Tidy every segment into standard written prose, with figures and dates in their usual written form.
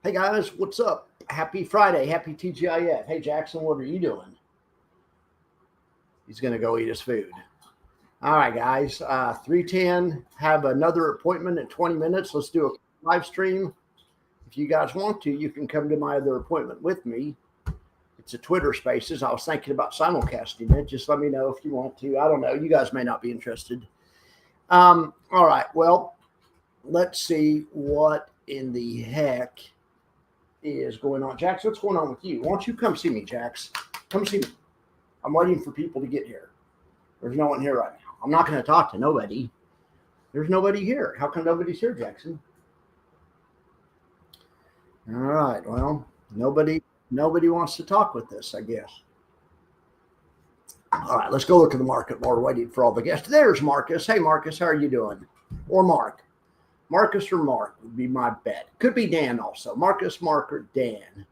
Hey guys, what's up? Happy Friday. Happy TGIF. Hey Jackson, what are you doing? He's going to go eat his food. All right, guys. 310. Have another appointment in 20 minutes. Let's do a live stream. If you guys want to, you can come to my other appointment with me. It's a Twitter Spaces. I was thinking about simulcasting it. Just let me know if you want to. I don't know. You guys may not be interested. All right. Well, let's see what in the heck is going on. Jax, what's going on with you? Why don't you come see me, Jax? Come see me. I'm waiting for people to get here. There's no one here right now. I'm not going to talk to nobody. There's nobody here. How come nobody's here, Jackson? All right. Well, nobody wants to talk with us, I guess. All right, let's go look at the market while we're waiting for all the guests. There's Marcus. Hey, Marcus, how are you doing? Or Mark. Marcus or Mark would be my bet. Could be Dan also. Marcus, Mark, or Dan.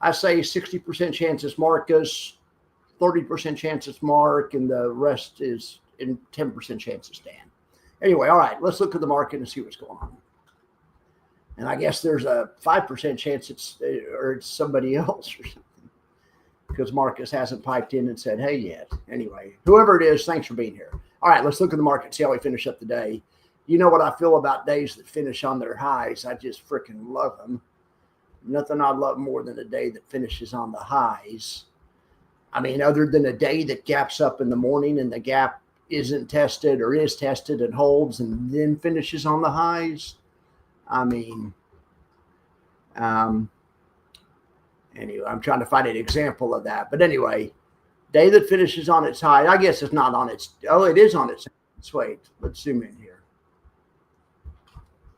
I say 60% chance it's Marcus, 30% chance it's Mark, and the rest is in 10% chance it's Dan. Anyway, all right, let's look at the market and see what's going on. And I guess there's a 5% chance it's somebody else or something, because Marcus hasn't piped in and said, hey, yet. Anyway, whoever it is, thanks for being here. All right, let's look at the market and see how we finish up the day. You know what I feel about days that finish on their highs. I just freaking love them. Nothing I love more than a day that finishes on the highs. I mean, other than a day that gaps up in the morning and the gap isn't tested or is tested and holds and then finishes on the highs. I mean, anyway, I'm trying to find an example of that. But anyway, day that finishes on its high. I guess it's not on its. Oh, it is on its. Let's wait. Let's zoom in here.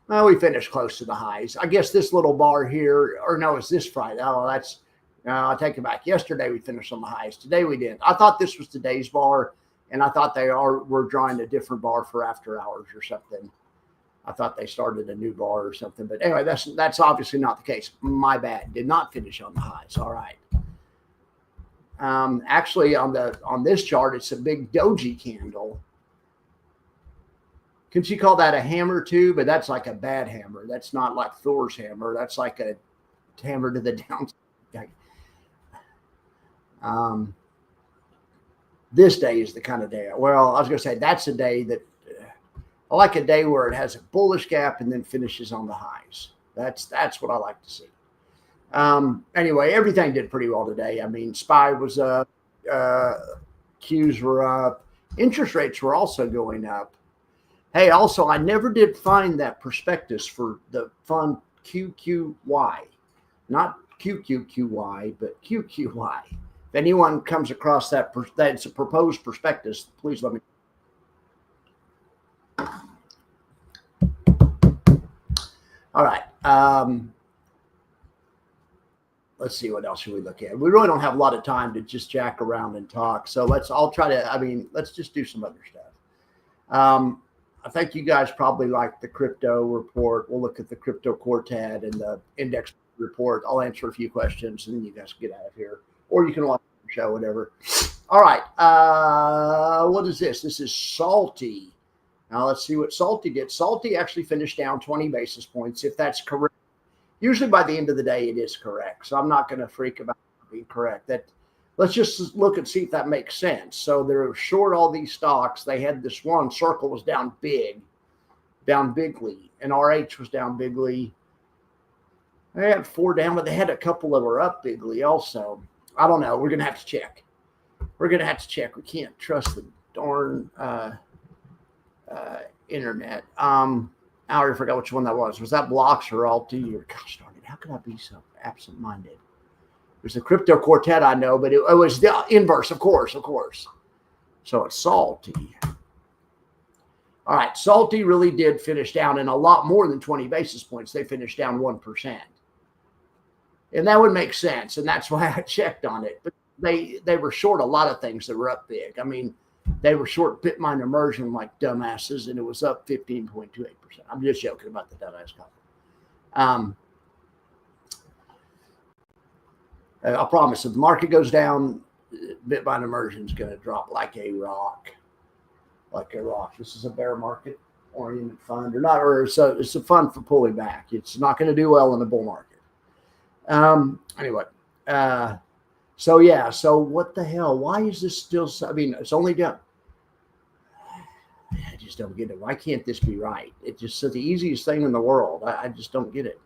Well, we finished close to the highs. I guess this little bar here, or no, it's this Friday. Oh, that's. I'll take it back. Yesterday we finished on the highs. Today we didn't. I thought this was today's bar, and I thought we're drawing a different bar for after hours or something. I thought they started a new bar or something. But anyway, that's obviously not the case. My bad. Did not finish on the highs. All right. Actually, on this chart, it's a big doji candle. Could you call that a hammer too? But that's like a bad hammer. That's not like Thor's hammer. That's like a hammer to the downside. This day is the kind of day. Well, I was going to say that's a day that I like, a day where it has a bullish gap and then finishes on the highs. That's what I like to see. Anyway, everything did pretty well today. I mean, SPY was up, Qs were up, interest rates were also going up. Hey, also, I never did find that prospectus for the fund QQY, not QQQY, but QQY. If anyone comes across that it's a proposed prospectus, please let me. All right. Let's see, what else should we look at? We really don't have a lot of time to just jack around and talk. So let's just do some other stuff. I think you guys probably like the crypto report. We'll look at the crypto quartet and the index report. I'll answer a few questions and then you guys can get out of here, or you can watch the show, whatever. All right. What is this? This is Salty. Now let's see what Salty did. Salty actually finished down 20 basis points. If that's correct, usually by the end of the day, it is correct. So I'm not going to freak about being correct. Let's just look and see if that makes sense. So they're short all these stocks. They had this one circle was down bigly, and RH was down bigly. They had 4 down, but they had a couple that were up bigly also. I don't know. We're going to have to check. We can't trust the darn internet. I already forgot which one that was. Was that Blocks or Alti? Or gosh darn it, how could I be so absent-minded? There's a crypto quartet I know, but it was the inverse, of course. So it's Salty. All right, Salty really did finish down in a lot more than 20 basis points. They finished down 1%. And that would make sense, and that's why I checked on it. But they were short a lot of things that were up big. I mean, they were short Bitcoin immersion like dumbasses, and it was up 15.28%. I'm just joking about the dumbass company. I promise, if the market goes down, Bitcoin immersion is going to drop like a rock. This is a bear market. oriented fund or not, or it's a fund for pulling back. It's not going to do well in the bull market. Anyway, so yeah, so what the hell? Why is this still? I mean, it's only down. I just don't get it. Why can't this be right? It's just the easiest thing in the world. I just don't get it.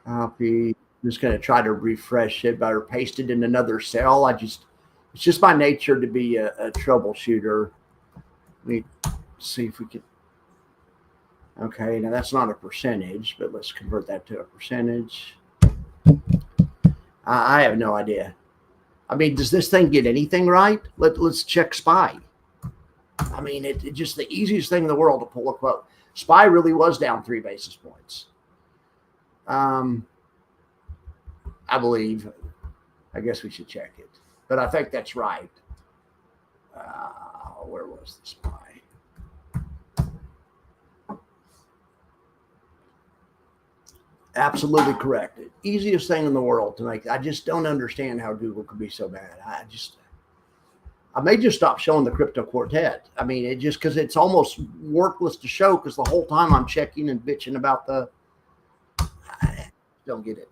Copy. Just going to try to refresh it or paste it in another cell. It's just my nature to be a troubleshooter. Let me see if we can. Okay, now that's not a percentage, but let's convert that to a percentage. I have no idea. I mean, does this thing get anything right? Let's check SPY. I mean, it just the easiest thing in the world to pull a quote. SPY really was down 3 basis points. I believe. I guess we should check it, but I think that's right. Where was the SPY? Absolutely correct. Easiest thing in the world to make. I just don't understand how Google could be so bad. I may just stop showing the crypto quartet. I mean, it just because it's almost worthless to show because the whole time I'm checking and bitching about I don't get it.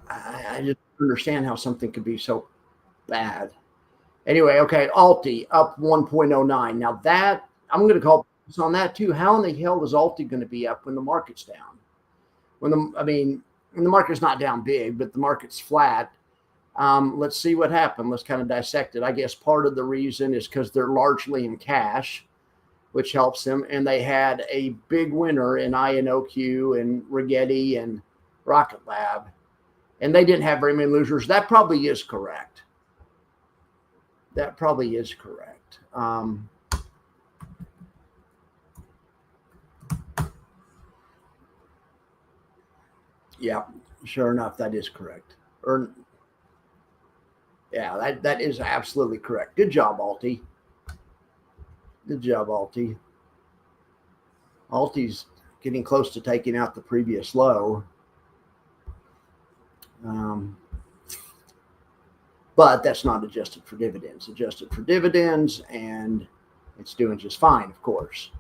I just don't understand how something could be so bad. Anyway, okay, Alti up 1.09. Now that I'm going to call on that too. How in the hell is Alti going to be up when the market's down? When the market's not down big, but the market's flat. Let's see what happened. Let's kind of dissect it. I guess part of the reason is because they're largely in cash, which helps them. And they had a big winner in INOQ and Rigetti and Rocket Lab. And they didn't have very many losers. That probably is correct. Yeah, sure enough, that is correct. Yeah, that is absolutely correct. Good job, Alti. Alti's getting close to taking out the previous low. But that's not adjusted for dividends. Adjusted for dividends, and it's doing just fine, of course.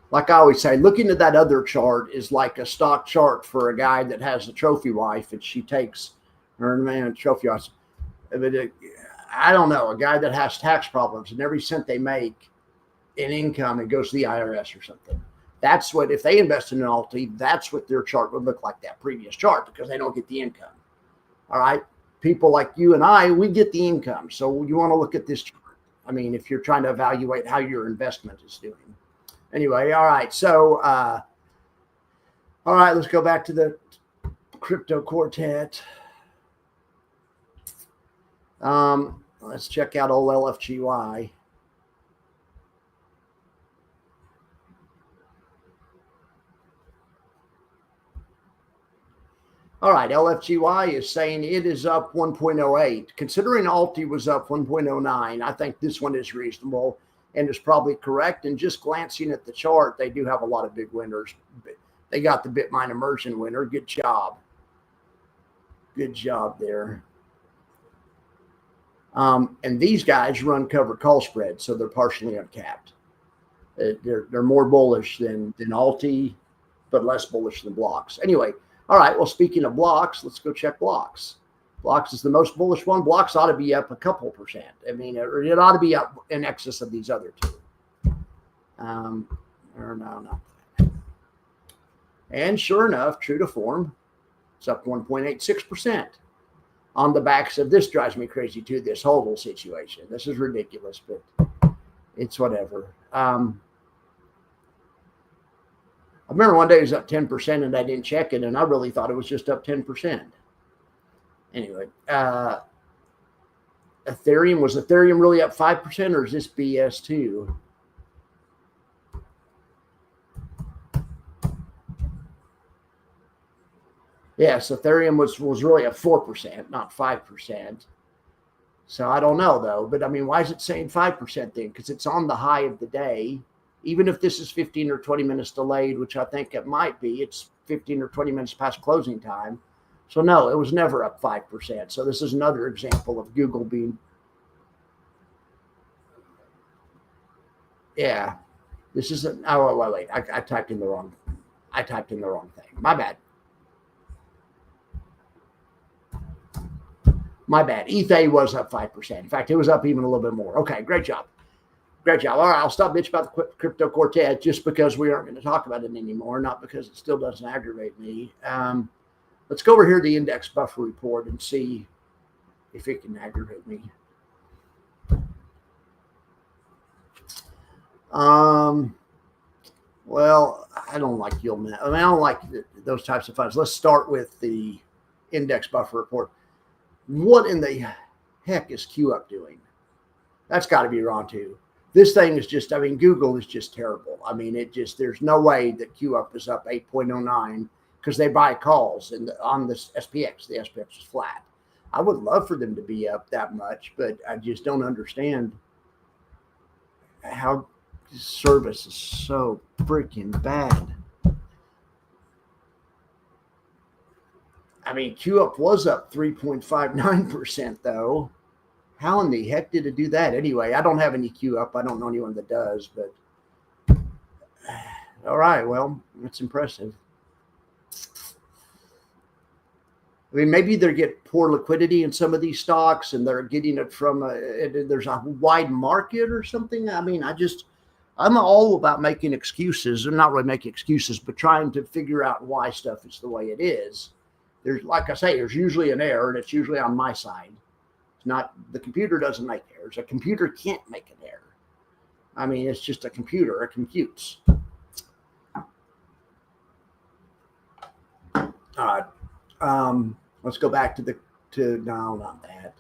Like I always say, looking at that other chart is like a stock chart for a guy that has a trophy wife and she takes her man trophy wife. I don't know, a guy that has tax problems and every cent they make in income, it goes to the IRS or something. That's what, if they invest in an Alti, that's what their chart would look like, that previous chart, because they don't get the income. All right. People like you and I, we get the income. So you want to look at this chart. I mean, if you're trying to evaluate how your investment is doing. Anyway, all right. So, all right, let's go back to the crypto quartet. Let's check out old LFGY. All right, LFGY is saying it is up 1.08. Considering Alti was up 1.09, I think this one is reasonable and is probably correct. And just glancing at the chart, they do have a lot of big winners. They got the Bitmine immersion winner. Good job. Good job there. And these guys run covered call spread, so they're partially uncapped. They're more bullish than Alti, but less bullish than blocks. Anyway, all right, well, speaking of blocks, let's go check blocks. Blocks is the most bullish one. Blocks ought to be up a couple percent. I mean, it ought to be up in excess of these other two. Or no, not that. And sure enough, true to form, it's up 1.86%. On the backs of this drives me crazy too, this HODL situation. This is ridiculous, but it's whatever. I remember one day it was up 10% and I didn't check it, and I really thought it was just up 10%. Anyway, Ethereum, was Ethereum really up 5%, or is this BS too? Yes, Ethereum was really up 4%, not 5%. So I don't know though, but I mean, why is it saying 5% then? Because it's on the high of the day. Even if this is 15 or 20 minutes delayed, which I think it might be, it's 15 or 20 minutes past closing time. So no, it was never up 5%. So this is another example of Google being, yeah, this isn't, oh, wait, I typed in the wrong thing. My bad. My bad. ETH was up 5%. In fact, it was up even a little bit more. Okay, great job. Great job. All right, I'll stop bitching about the crypto quartet just because we aren't going to talk about it anymore, not because it still doesn't aggravate me. Let's go over here to the index buffer report and see if it can aggravate me. Well, I don't like yield. I mean, I don't like those types of funds. Let's start with the index buffer report. What in the heck is QUp doing? That's got to be wrong too. This thing is just, I mean, Google is just terrible. I mean, there's no way that QUp is up 8.09 because they buy calls and on this SPX, the SPX is flat. I would love for them to be up that much, but I just don't understand how this service is so freaking bad. I mean, QUp was up 3.59% though. How in the heck did it do that? Anyway, I don't have any QUp. I don't know anyone that does, but all right. Well, that's impressive. I mean, maybe they get poor liquidity in some of these stocks and they're getting it from there's a wide market or something. I mean, I'm all about making excuses, or not really making excuses, but trying to figure out why stuff is the way it is. There's, like I say, there's usually an error and it's usually on my side. Not the computer doesn't make errors. A computer can't make an error. I mean, it's just a computer. It computes. All right. Let's go back to no, not that.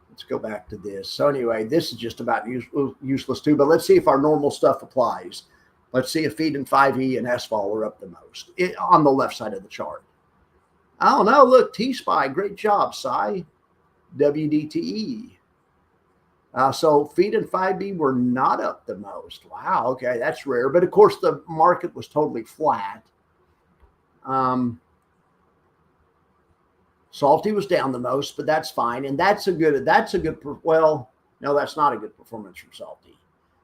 Let's go back to this. So anyway, this is just about useless too. But let's see if our normal stuff applies. Let's see if feed and 5E and SVOL are up the most on the left side of the chart. I don't know. Look, T-Spy, great job, Cy. WDTE. So feed and 5B were not up the most. Wow. Okay. That's rare. But of course the market was totally flat. Salty was down the most, but that's fine. And that's a good, well, no, that's not a good performance from Salty.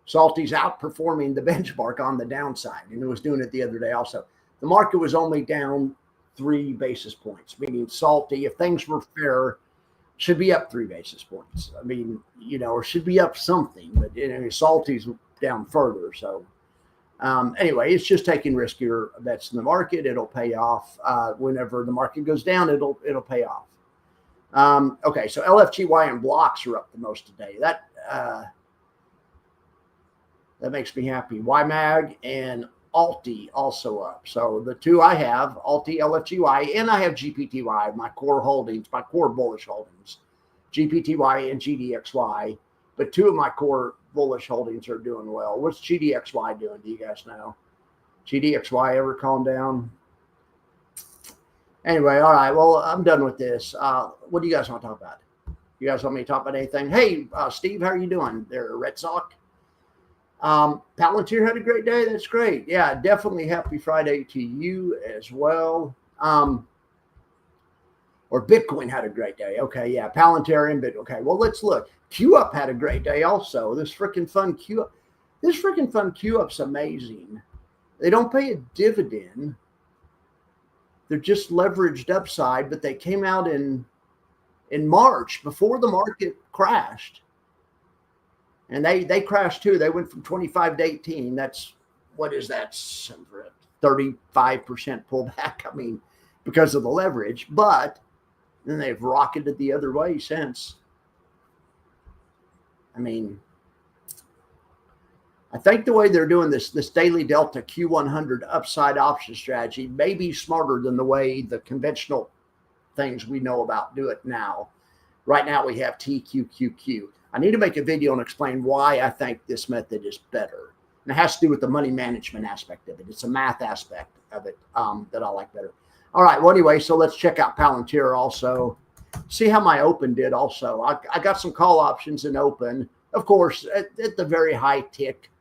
Salty's outperforming the benchmark on the downside. And it was doing it the other day also. The market was only down 3 basis points, meaning Salty, if things were fair, should be up 3 basis points. I mean, or should be up something, but Salty's down further. So anyway, it's just taking riskier bets in the market. It'll pay off whenever the market goes down. It'll pay off. Okay, so LFGY and blocks are up the most today. That makes me happy. YMAG and Alti also up. So the two I have, Alti, LFGY, and I have GPTY, my core holdings, my core bullish holdings, GPTY and GDXY. But 2 of my core bullish holdings are doing well. What's GDXY doing? Do you guys know? GDXY ever calm down? Anyway, all right. Well, I'm done with this. What do you guys want to talk about? You guys want me to talk about anything? Hey, Steve, how are you doing there, Red Sox? Palantir had a great day. That's great. Yeah, definitely happy Friday to you as well. Or Bitcoin had a great day. Okay, yeah, Palantir and Bitcoin. Okay, well, let's look. QUp had a great day also. This freaking fun QUp's amazing. They don't pay a dividend. They're just leveraged upside, but they came out in March before the market crashed. And they crashed too. They went from 25 to 18. That's, what is that? 35% pullback. I mean, because of the leverage. But then they've rocketed the other way since. I mean, I think the way they're doing this daily delta Q100 upside option strategy may be smarter than the way the conventional things we know about do it now. Right now we have TQQQ. I need to make a video and explain why I think this method is better. And it has to do with the money management aspect of it. It's a math aspect of it that I like better. All right. Well, anyway, so let's check out Palantir also. see how my open did also. I got some call options in open, of course, at the very high tick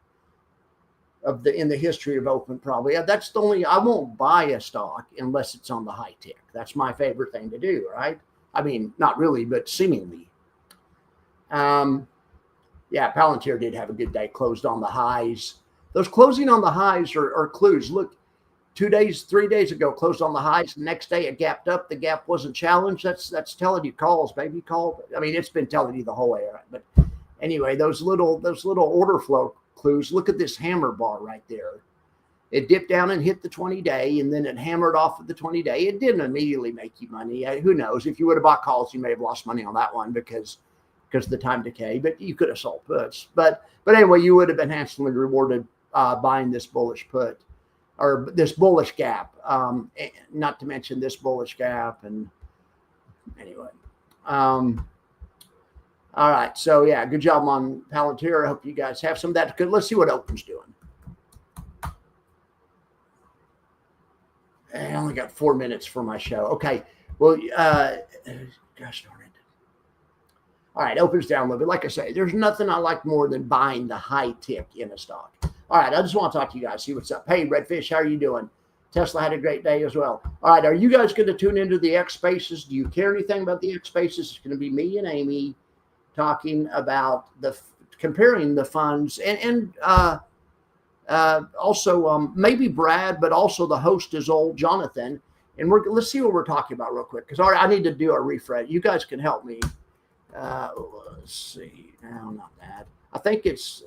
of in the history of open, probably. That's the only, I won't buy a stock unless it's on the high tick. That's my favorite thing to do, right? I mean, not really, but seemingly. Yeah, Palantir did have a good day, closed on the highs. Those closing on the highs are clues. Look, 2 days, 3 days ago, closed on the highs. The next day it gapped up. The gap wasn't challenged. That's telling you calls, baby, call. I mean, it's been telling you the whole way, right? But anyway, those little order flow clues. Look at this hammer bar right there. It dipped down and hit the 20-day, and then it hammered off of the 20-day. It didn't immediately make you money. Who knows? If you would have bought calls, you may have lost money on that one because of the time decay, but you could have sold puts. But anyway, you would have been handsomely rewarded buying this bullish put or this bullish gap, not to mention this bullish gap. And anyway, all right. So yeah, good job on Palantir. I hope you guys have some of that. Let's see what Open's doing. I only got 4 minutes for my show. Okay. Well, gosh darn it. All right, Open's down a little bit. Like I say, there's nothing I like more than buying the high tick in a stock. All right, I just want to talk to you guys, see what's up. Hey, Redfish, how are you doing? Tesla had a great day as well. All right, are you guys going to tune into the X Spaces? Do you care anything about the X Spaces? It's going to be me and Amy talking about comparing the funds and also maybe Brad, but also the host is old Jonathan. And let's see what we're talking about real quick, because I need to do a refresh. You guys can help me. Let's see. No, not that. I think it's,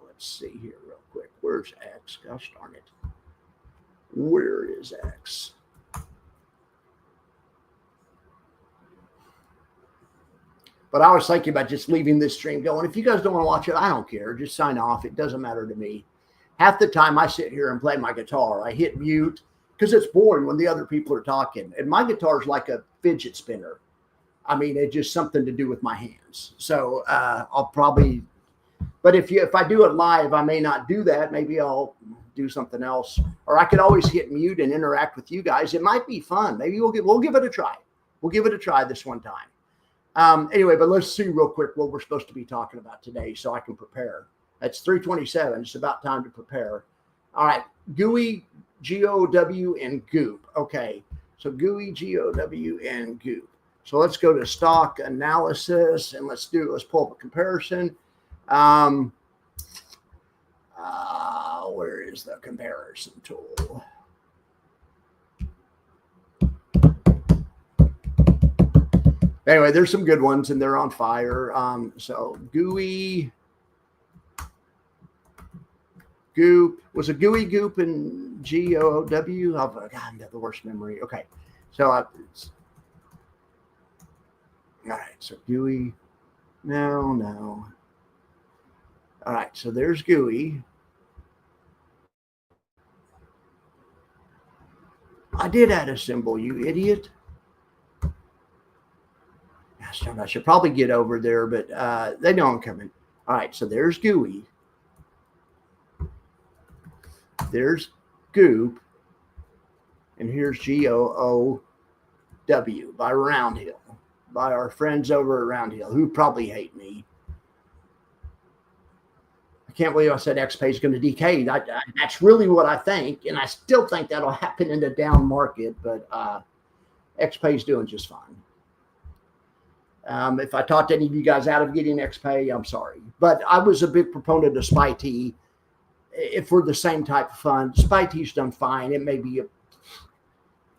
let's see here real quick. Where's X? Gosh darn it. Where is X? But I was thinking about just leaving this stream going. If you guys don't want to watch it, I don't care. Just sign off. It doesn't matter to me. Half the time I sit here and play my guitar. I hit mute because it's boring when the other people are talking. And my guitar is like a fidget spinner. I mean, it's just something to do with my hands. So I'll probably, but if I do it live, I may not do that. Maybe I'll do something else, or I could always hit mute and interact with you guys. It might be fun. Maybe we'll give it a try. We'll give it a try this one time. Anyway, but let's see real quick what we're supposed to be talking about today, so I can prepare. That's 3:27. It's about time to prepare. All right, GUI, GOW, and Goop. Okay, so GUI, GOW, and Goop. So let's go to stock analysis and let's pull up a comparison. Where is the comparison tool? Anyway, there's some good ones and they're on fire. So GUI, Goop, was it GUI, Goop, and GOW? Oh, God, I have the worst memory. Okay, so all right, so GUI, no. All right, so there's GUI. I did add a symbol, you idiot. Gosh, I should probably get over there, but they know I'm coming. All right, so there's GUI. There's Goop. And here's GOOW by Roundhill. By our friends over at Roundhill, who probably hate me. I can't believe I said XPay is going to decay. That's really what I think, and I still think that'll happen in the down market, but XPay is doing just fine. If I talked any of you guys out of getting XPay, I'm sorry. But I was a big proponent of SpyT. If we're the same type of fund, SpyT's done fine. It may be a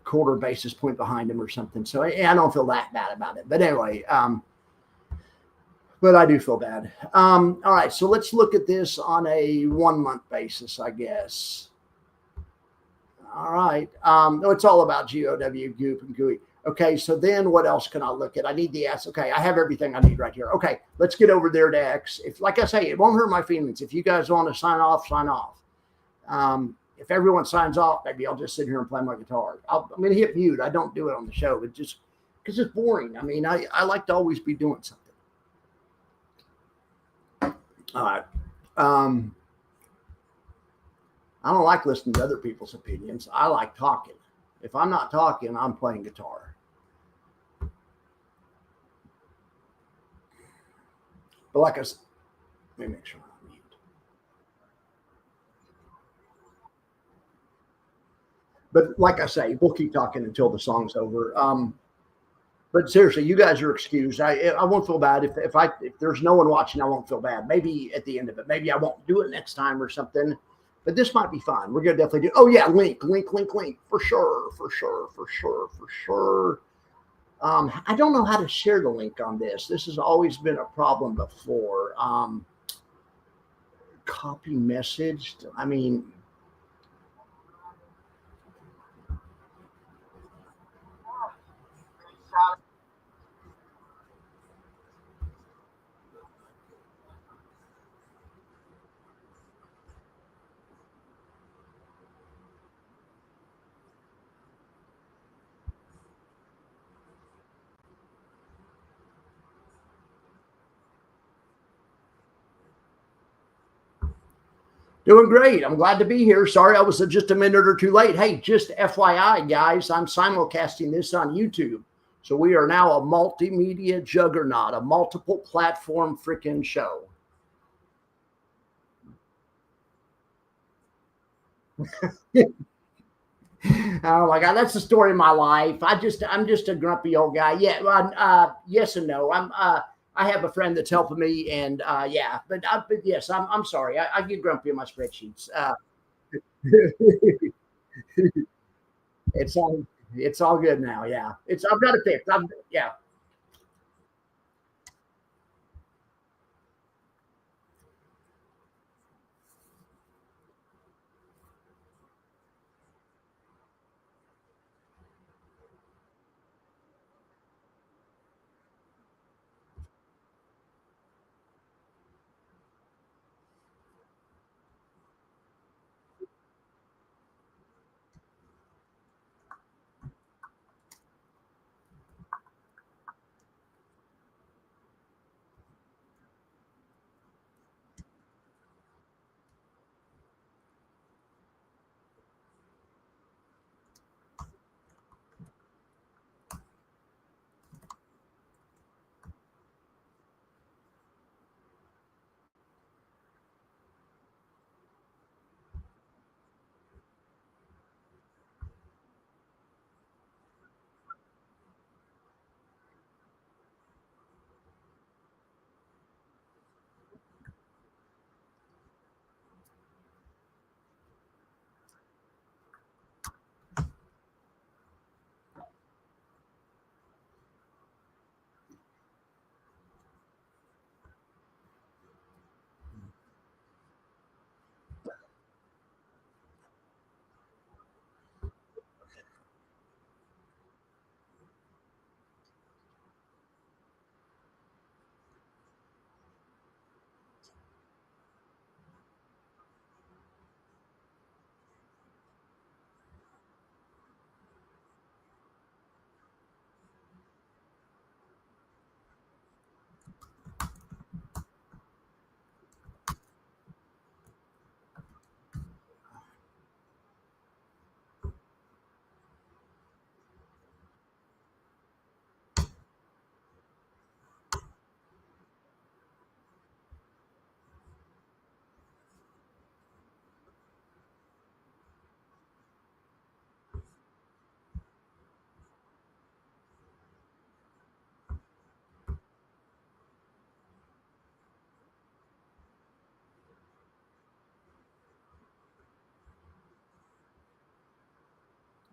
quarter basis point behind him or something. So I don't feel that bad about it. But anyway, but I do feel bad. All right, so let's look at this on a 1 month basis, I guess. All right. It's all about GOW, Goop, and GUI. Okay, so then what else can I look at? I need the S. Okay, I have everything I need right here. Okay, let's get over there to X. If, like I say, it won't hurt my feelings. If you guys want to sign off, sign off. If everyone signs off, maybe I'll just sit here and play my guitar. I'm going to hit mute. I don't do it on the show, but just because it's boring. I mean, I like to always be doing something. All right. I don't like listening to other people's opinions. I like talking. If I'm not talking, I'm playing guitar. But like I said, let me make sure I'm mute. But like I say, we'll keep talking until the song's over. But seriously, you guys are excused. I won't feel bad if there's no one watching. I won't feel bad. Maybe at the end of it, maybe I won't do it next time or something. But this might be fun. We're gonna definitely do. Oh yeah, link for sure, for sure, for sure, for sure. I don't know how to share the link on this. This has always been a problem before. Copy message. I mean, doing great. I'm glad to be here. Sorry I was just a minute or two late. Hey, just FYI, guys, I'm simulcasting this on YouTube. So we are now a multimedia juggernaut, a multiple platform freaking show. Oh my God, that's the story of my life. I'm just a grumpy old guy. Yeah, yes and no. I have a friend that's helping me, and yeah, but yes, I'm sorry. I get grumpy in my spreadsheets. it's all it's all good now. Yeah, I've got it fixed. Yeah.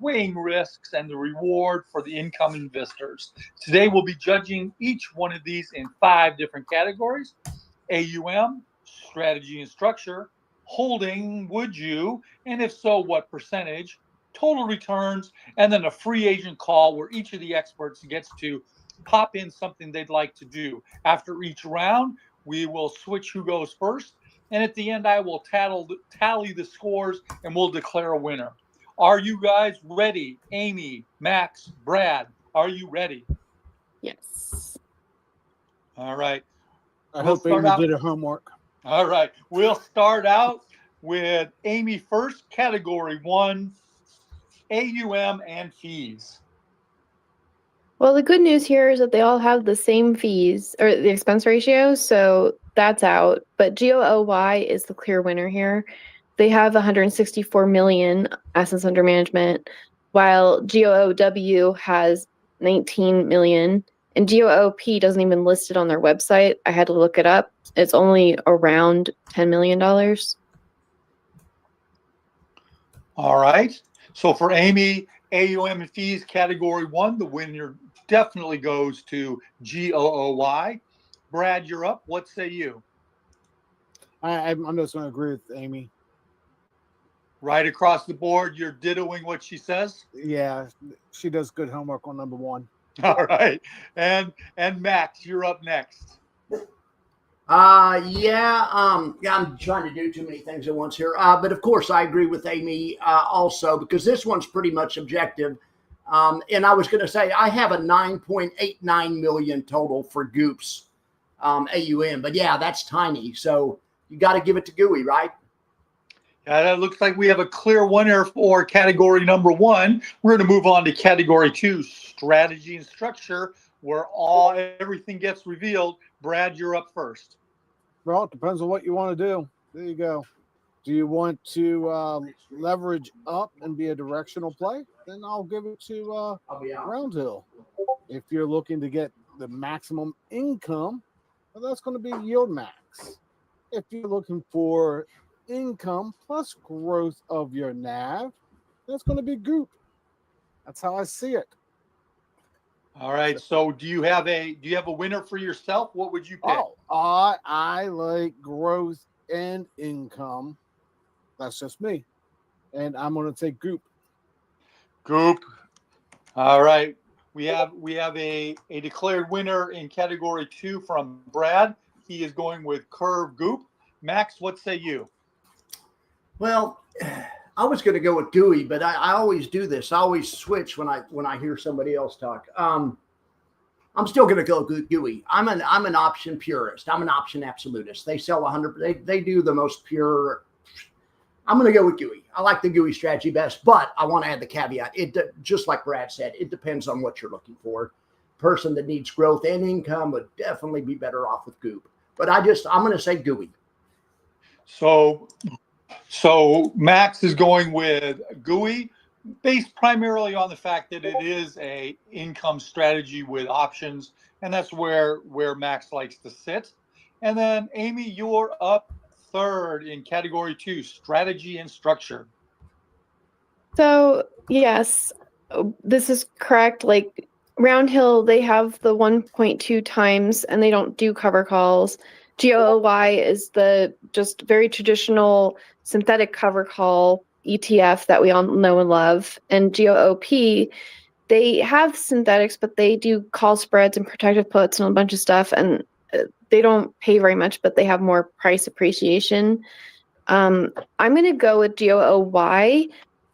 Weighing risks and the reward for the incoming visitors. Today we'll be judging each one of these in 5 different categories: AUM, strategy and structure, holding, would you, and if so, what percentage, total returns, and then a free agent call where each of the experts gets to pop in something they'd like to do. After each round, we will switch who goes first, and at the end, I will tally the scores and we'll declare a winner. Are you guys ready? Amy, Max, Brad, are you ready? Yes. All right. I hope Amy did her homework. All right. We'll start out with Amy first. Category 1, AUM and fees. Well, the good news here is that they all have the same fees or the expense ratio, so that's out. But GOOY is the clear winner here. They have 164 million assets under management, while GOOW has 19 million, and GOOP doesn't even list it on their website. I had to look it up. It's only around $10 million. All right. So for Amy, AUM and fees category 1, the winner definitely goes to GOOY. Brad, you're up. What say you? I'm just going to agree with Amy. Right across the board, you're dittoing what she says? Yeah, she does good homework on number 1. All right. And Max, you're up next. Yeah, I'm trying to do too many things at once here. But of course, I agree with Amy also, because this one's pretty much objective. And I was going to say, I have a 9.89 million total for Goops AUM, but yeah, that's tiny. So you got to give it to GUI, right? Yeah, that looks like we have a clear winner for category number 1. We're going to move on to category 2, strategy and structure, where everything gets revealed. Brad, you're up first. Well, it depends on what you want to do. There you go. Do you want to leverage up and be a directional play? Then I'll give it to Roundhill. If you're looking to get the maximum income, well, that's going to be Yield Max. If you're looking for income plus growth of your NAV, that's going to be Goop. That's how I see it. All right. So do you have a winner for yourself? What would you pick? Oh, I like growth and income. That's just me. And I'm going to take Goop. Goop. All right. We have a declared winner in category 2 from Brad. He is going with Curve Goop. Max, what say you? Well, I was going to go with GUI, but I always do this. I always switch when I hear somebody else talk. I'm still going to go GUI. I'm an option purist. I'm an option absolutist. They sell 100. They do the most pure. I'm going to go with GUI. I like the GUI strategy best, but I want to add the caveat. It just like Brad said, it depends on what you're looking for. Person that needs growth and income would definitely be better off with Goop. But I'm going to say GUI. So Max is going with GUI, based primarily on the fact that it is a income strategy with options, and that's where Max likes to sit. And then Amy, you're up third in category 2, strategy and structure. So yes, this is correct. Like Roundhill, they have the 1.2 times and they don't do cover calls. GOOY is the just very traditional synthetic cover call ETF that we all know and love. And GOOP, they have synthetics, but they do call spreads and protective puts and a bunch of stuff. And they don't pay very much, but they have more price appreciation. I'm going to go with GOOY.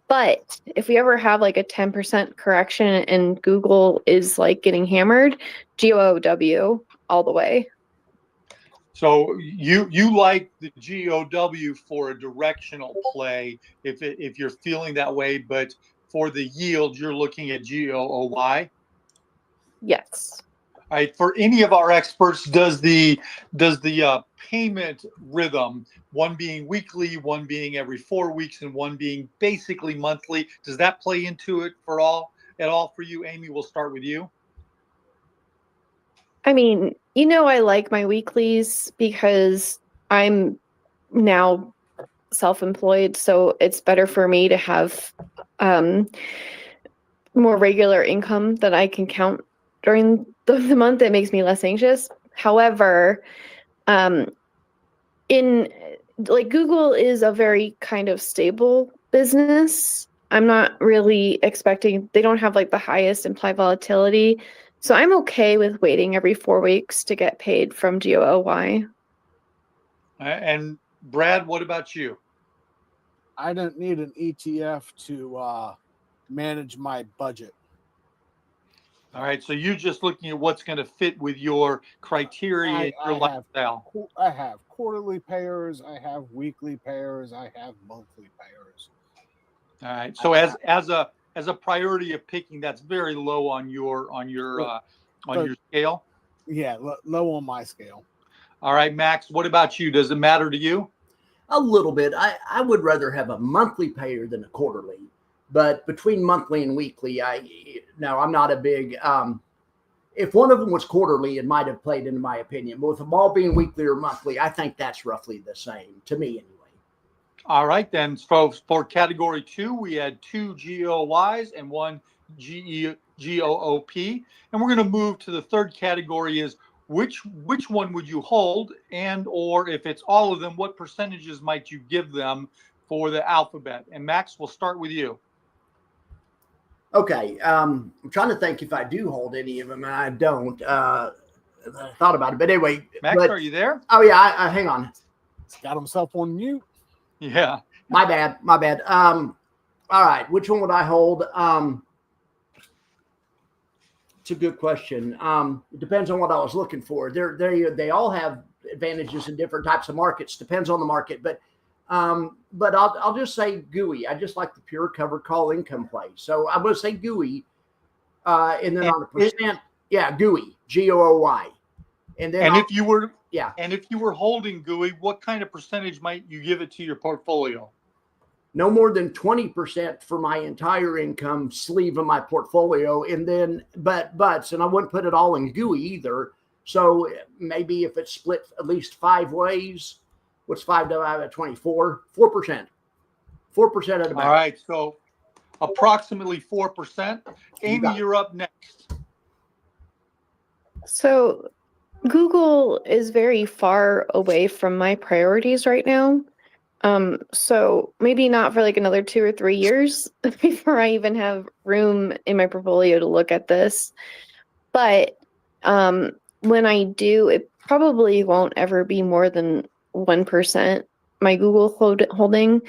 But if we ever have like a 10% correction and Google is like getting hammered, GOOW all the way. So you like the GOW for a directional play if you're feeling that way, but for the yield, you're looking at GOOY. Yes. All right. For any of our experts, does the payment rhythm, one being weekly, one being every 4 weeks, and one being basically monthly, does that play into it at all for you, Amy? We'll start with you. I mean, I like my weeklies because I'm now self-employed, so it's better for me to have more regular income that I can count during the month. It makes me less anxious. However, in like Google is a very kind of stable business. I'm not really expecting, they don't have like the highest implied volatility. So I'm okay with waiting every 4 weeks to get paid from GOOY. And Brad, what about you? I don't need an ETF to manage my budget. All right, so you're just looking at what's going to fit with your criteria, your lifestyle. I have quarterly payers, I have weekly payers, I have monthly payers. All right, so as as a priority of picking, that's very low on your scale. Yeah, low on my scale. All right, Max, what about you? Does it matter to you? A little bit. I would rather have a monthly payer than a quarterly, but between monthly and weekly, I'm not a big. If one of them was quarterly, it might have played into my opinion. But with them all being weekly or monthly, I think that's roughly the same to me anyway. All right, then. So for category 2, we had 2 GOYs and 1 GOOP. And we're going to move to the third category is which one would you hold, and or if it's all of them, what percentages might you give them for the alphabet? And Max, we'll start with you. Okay, I'm trying to think if I do hold any of them, and I don't. I thought about it, but anyway. Max, are you there? Oh yeah, hang on. He's got himself on mute. Yeah. My bad. All right, which one would I hold? It's a good question. It depends on what I was looking for. They all have advantages in different types of markets. Depends on the market, but I'll just say GUI. I just like the pure cover call income play. So I'm going to say GUI, and then on the percent, GUI, GOOY, and then if you were holding GUI, what kind of percentage might you give it to your portfolio? No more than 20% for my entire income sleeve of my portfolio, and then buts, and I wouldn't put it all in GUI either. So maybe if it's split at least 5 ways. What's 5 divided by 24? 4%. 4% of the bank. All right, so approximately 4%. Amy, you're up next. So Google is very far away from my priorities right now. So maybe not for like another 2 or 3 years before I even have room in my portfolio to look at this. But when I do, it probably won't ever be more than 1%, my Google holding.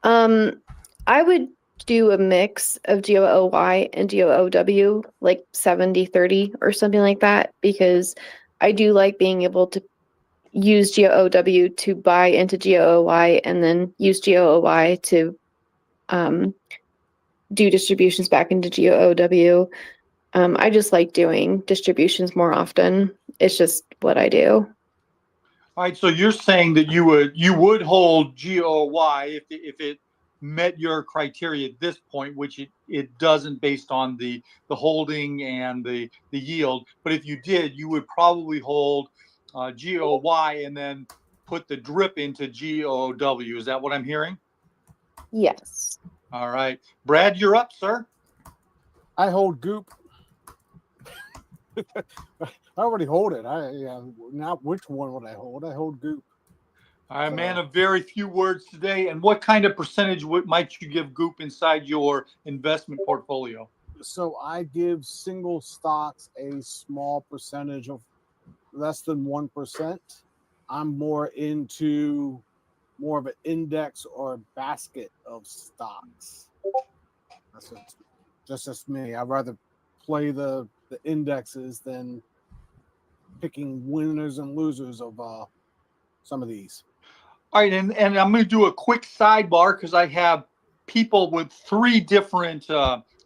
I would do a mix of GOOY and GOOW, like 70-30 or something like that, because I do like being able to use GOOW to buy into GOOY and then use GOOY to do distributions back into GOOW. I just like doing distributions more often. It's just what I do. All right, so you're saying that you would hold GOY if it met your criteria at this point, which it doesn't based on the holding and the yield. But if you did, you would probably hold GOY and then put the drip into GOW. Is that what I'm hearing? Yes. All right, Brad, you're up, sir. I hold Goop. I already hold it. Not which one would I hold? I hold Goop. All right, man, a very few words today. And what kind of percentage might you give Goop inside your investment portfolio? So I give single stocks a small percentage of less than 1%. I'm more into more of an index or a basket of stocks. That's just me. I'd rather play the indexes than picking winners and losers of some of these. All right, and I'm going to do a quick sidebar because I have people with 3 different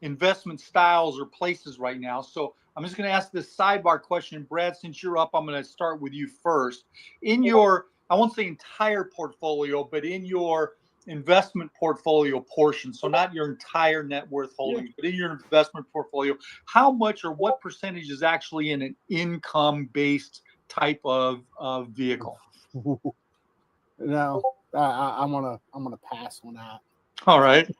investment styles or places right now. So I'm just going to ask this sidebar question. Brad, since you're up, I'm going to start with you first. In your, I won't say entire portfolio, but in your investment portfolio portion, so not your entire net worth holdings, but in your investment portfolio, how much or what percentage is actually in an income-based type of vehicle? No, I'm gonna pass on that. All right.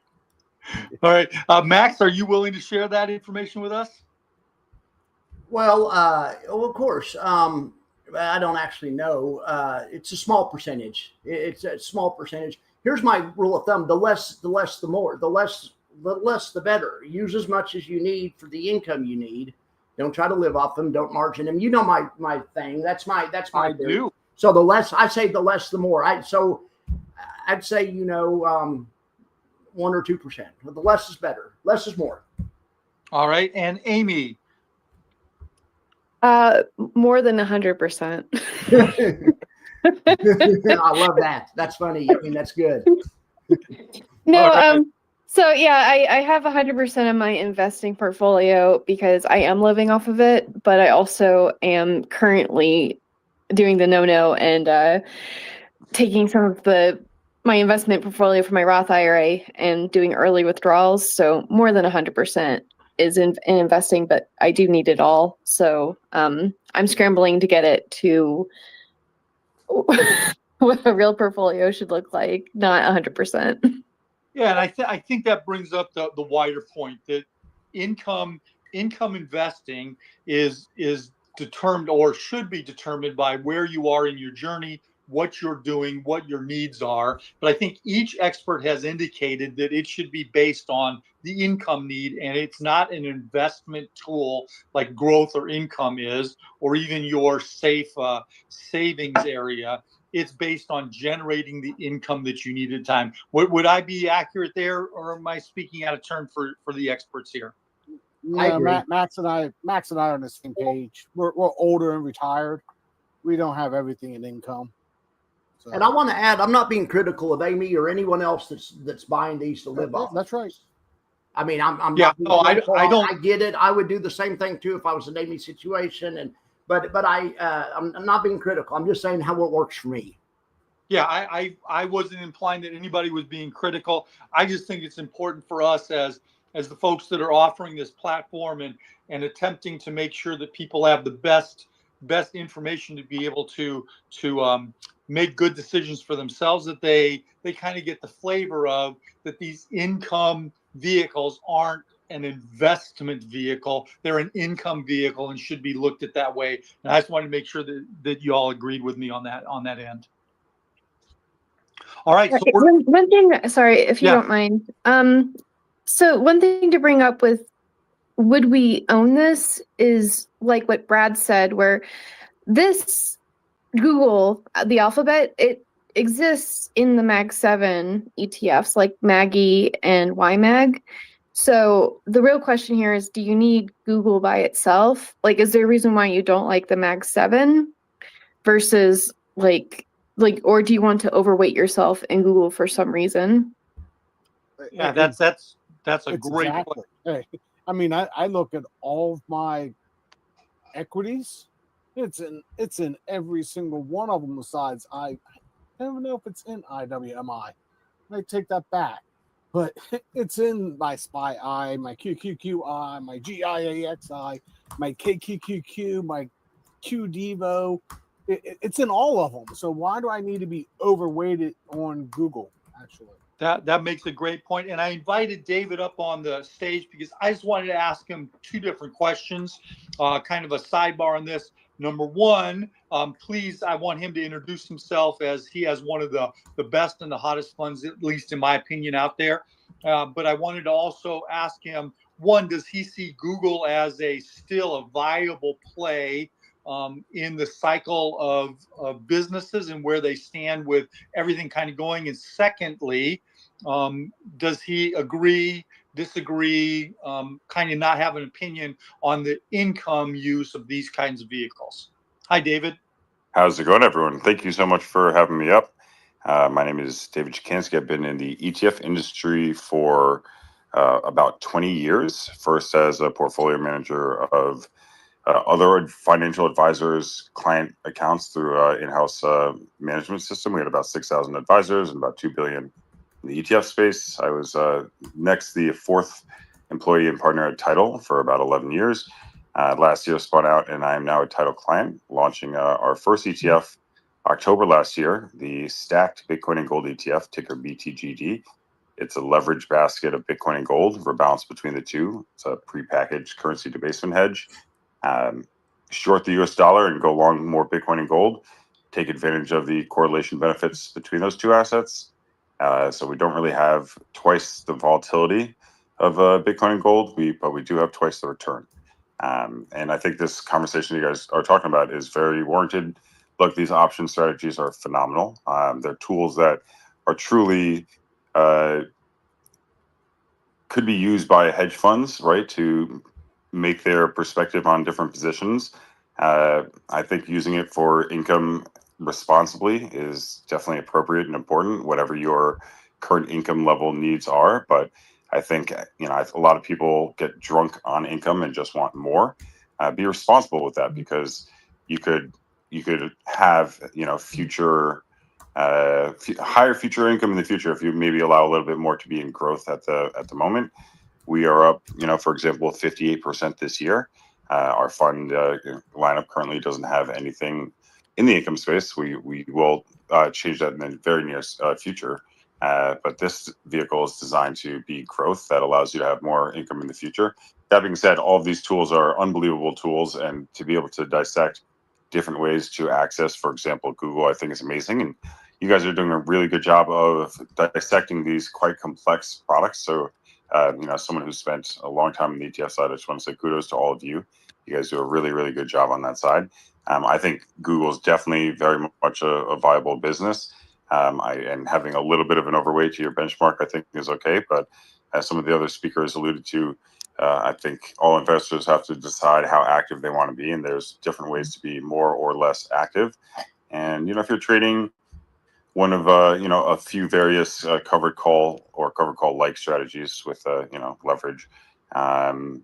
Max, are you willing to share that information with us? Well, of course. I don't actually know. It's a small percentage. It's a small percentage. Here's my rule of thumb: the less, the more. The less, the better. Use as much as you need for the income you need. Don't try to live off them. Don't margin them. You know my thing. That's my. I do. So the less I say, the less, the more. I'd say 1 or 2%. The less is better. Less is more. All right, and Amy. More than 100%. I love that. That's funny. I mean, that's good. No, Right. So yeah, I have 100% of my investing portfolio because I am living off of it, but I also am currently doing the no-no and taking some of my investment portfolio from my Roth IRA and doing early withdrawals. So more than 100% is in investing, but I do need it all. So I'm scrambling to get it to what a real portfolio should look like, not 100%. Yeah, and I think that brings up the wider point that income investing is determined or should be determined by where you are in your journey, what you're doing, what your needs are. But I think each expert has indicated that it should be based on the income need, and it's not an investment tool like growth or income is, or even your safe savings area. It's based on generating the income that you need at the time. Would I be accurate there, or am I speaking out of turn for the experts here? I Yeah, agree. Max and I are on the same page. We're older and retired. We don't have everything in income. So And I want to add, I'm not being critical of Amy or anyone else that's buying these to live off. that's right. I mean, I'm Yeah, not being no, critical. I don't. I get it. I would do the same thing too if I was in Amy's situation. And but I'm not being critical. I'm just saying how it works for me. Yeah, I wasn't implying that anybody was being critical. I just think it's important for us as the folks that are offering this platform and attempting to make sure that people have the best information to be able to make good decisions for themselves, that they kind of get the flavor of that these income vehicles aren't an investment vehicle. They're an income vehicle and should be looked at that way. And I just wanted to make sure that you all agreed with me on that end. All right. So One thing, sorry, if you Yeah. don't mind. So one thing to bring up with would we own this is like what Brad said, where this Google, the alphabet, it exists in the Mag 7 ETFs like Maggie and YMAG. So the real question here is, do you need Google by itself? Like, is there a reason why you don't like the Mag 7 versus like, or do you want to overweight yourself in Google for some reason? Yeah, that's a great exactly. Hey, I mean, I look at all of my equities. It's in every single one of them. Besides, I don't even know if it's in IWMI. I take that back, but it's in my SPY-I, my QQQI, my GIAXI, my KQQQ, my QDevo. It's in all of them. So why do I need to be overweighted on Google? Actually, That makes a great point. And I invited David up on the stage because I just wanted to ask him two different questions, kind of a sidebar on this. Number one, please, I want him to introduce himself, as he has one of the best and the hottest funds, at least in my opinion, out there. But I wanted to also ask him, one, does he see Google as still a viable play in the cycle of businesses and where they stand with everything kind of going? And secondly, does he agree, disagree, kind of not have an opinion on the income use of these kinds of vehicles? Hi, David. How's it going, everyone? Thank you so much for having me up. My name is David Chikansky. I've been in the ETF industry for about 20 years, first as a portfolio manager of other financial advisors' client accounts through in-house management system. We had about 6,000 advisors and about $2 billion in the ETF space. I was next the fourth employee and partner at Title for about 11 years. Last year spun out, and I am now a Title client, launching our first ETF October last year, the Stacked Bitcoin and Gold ETF, ticker BTGD. It's a leverage basket of Bitcoin and gold, rebalanced between the two. It's a prepackaged currency debasement hedge. Short the US dollar and go long more Bitcoin and gold. Take advantage of the correlation benefits between those two assets. So we don't really have twice the volatility of Bitcoin and gold, but we do have twice the return. And I think this conversation you guys are talking about is very warranted. Look, these option strategies are phenomenal. They're tools that are truly could be used by hedge funds, right, to make their perspective on different positions. I think using it for income responsibly is definitely appropriate and important, whatever your current income level needs are. But I think a lot of people get drunk on income and just want more. Be responsible with that, because you could have future higher future income in the future if you maybe allow a little bit more to be in growth at the moment. We are up, for example, 58% this year. Our fund lineup currently doesn't have anything in the income space. We will change that in the very near future. But this vehicle is designed to be growth that allows you to have more income in the future. That being said, all of these tools are unbelievable tools, and to be able to dissect different ways to access, for example, Google, I think is amazing. And you guys are doing a really good job of dissecting these quite complex products. So, someone who spent a long time on the ETF side, I just want to say kudos to all of you. You guys do a really, really good job on that side. I think Google is definitely very much a viable business. And having a little bit of an overweight to your benchmark, I think, is okay. But as some of the other speakers alluded to, I think all investors have to decide how active they want to be, and there's different ways to be more or less active. And if you're trading one of a few various covered call or covered call like strategies with leverage on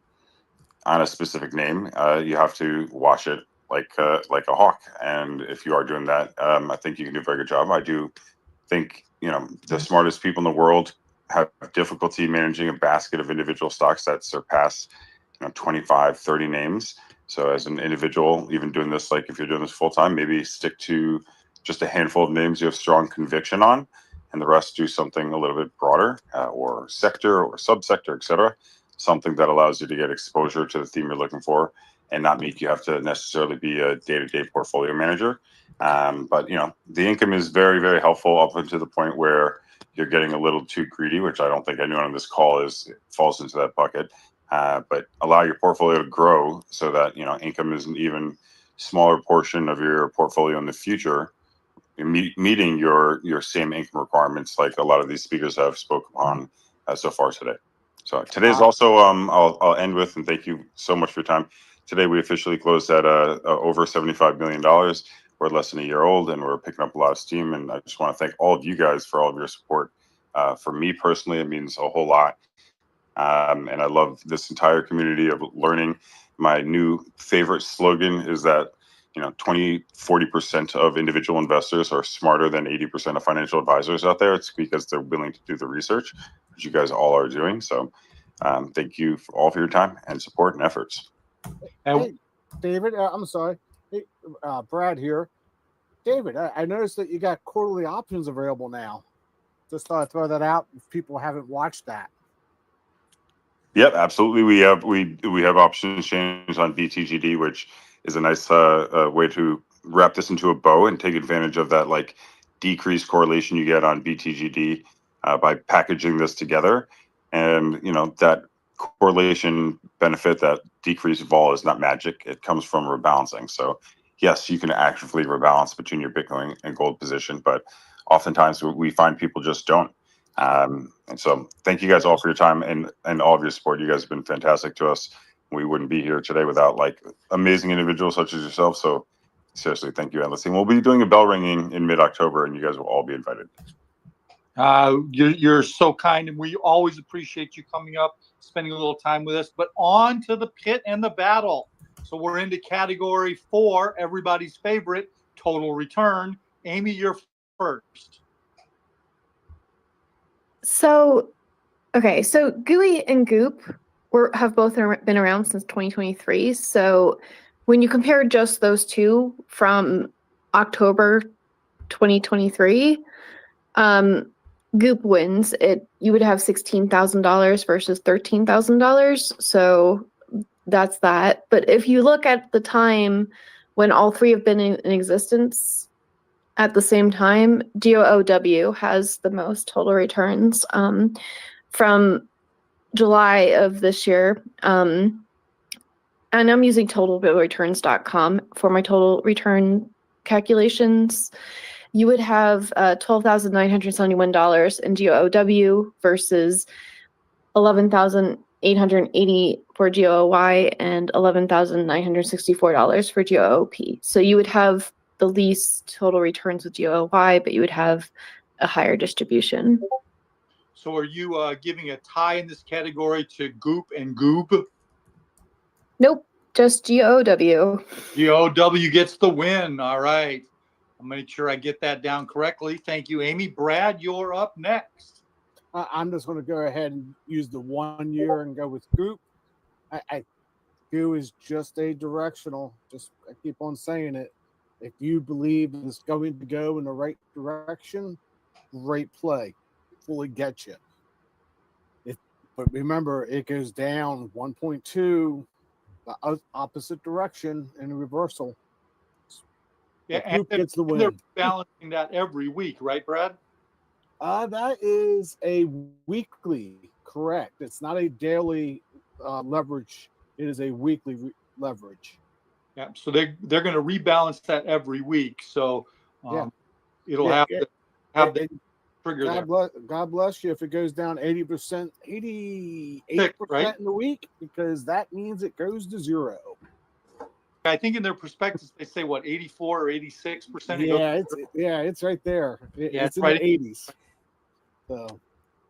a specific name, you have to watch it like a hawk. And if you are doing that, I think you can do a very good job. I do think the smartest people in the world have difficulty managing a basket of individual stocks that surpass 25, 30 names. So as an individual, even doing this, like if you're doing this full time, maybe stick to just a handful of names you have strong conviction on, and the rest do something a little bit broader, or sector or subsector, etc. Something that allows you to get exposure to the theme you're looking for, and not make you have to necessarily be a day-to-day portfolio manager. But the income is very, very helpful up until the point where you're getting a little too greedy, which I don't think anyone on this call falls into that bucket. But allow your portfolio to grow so that income is an even smaller portion of your portfolio in the future, meeting your same income requirements, like a lot of these speakers have spoke upon so far today. So today's also I'll end with, and thank you so much for your time. Today we officially closed at over $75 million. We're less than a year old, and we're picking up a lot of steam. And I just want to thank all of you guys for all of your support. For me personally, it means a whole lot. And I love this entire community of learning. My new favorite slogan is that 20-40% of individual investors are smarter than 80% of financial advisors out there. It's because they're willing to do the research, which you guys all are doing. So thank you all for your time and support and efforts. Hey, David, I'm sorry. Hey, Brad here. David, I noticed that you got quarterly options available now. Just thought I'd throw that out if people haven't watched that. Yep, absolutely. We have option exchange on BTGD, which is a nice way to wrap this into a bow and take advantage of that decreased correlation you get on BTGD by packaging this together. And that correlation benefit, that decreased vol, is not magic. It comes from rebalancing. So yes, you can actively rebalance between your Bitcoin and gold position, but oftentimes we find people just don't. And so thank you guys all for your time and all of your support. You guys have been fantastic to us. We wouldn't be here today without amazing individuals such as yourself. So seriously, thank you endlessly. And we'll be doing a bell ringing in mid-October, and you guys will all be invited. You're so kind, and we always appreciate you coming up, spending a little time with us. But on to the pit and the battle. So we're into category 4, everybody's favorite, total return. Amy, you're first. So GUI and Goop have both been around since 2023. So when you compare just those two from October 2023, Goop wins. You would have $16,000 versus $13,000. So that's that. But if you look at the time when all three have been in existence at the same time, GOOW has the most total returns from July of this year. And I'm using totalreturns.com for my total return calculations. You would have $12,971 in GOOW versus $11,880 for GOOY and $11,964 for GOOP. So you would have the least total returns with GOOY, but you would have a higher distribution. So are you giving a tie in this category to Goop and Goob? Nope, just GOW. GOW gets the win. All right. I'll make sure I get that down correctly. Thank you, Amy. Brad, you're up next. I'm just going to go ahead and use the 1 year and go with Goop. Goo is just a directional. I keep on saying it. If you believe it's going to go in the right direction, great play. Fully get you. But remember, it goes down 1.2, the opposite direction in a reversal. Yeah, Group gets the win. They're balancing that every week, right, Brad? That is a weekly, correct. It's not a daily leverage. It is a weekly leverage. Yeah, so they're going to rebalance that every week. So it'll have to have the trigger there. God bless you if it goes down 88% right? in the week, because that means it goes to 0. I think in their prospectus they say what 84 or 86%. It's right there. It's in right the 80s. So,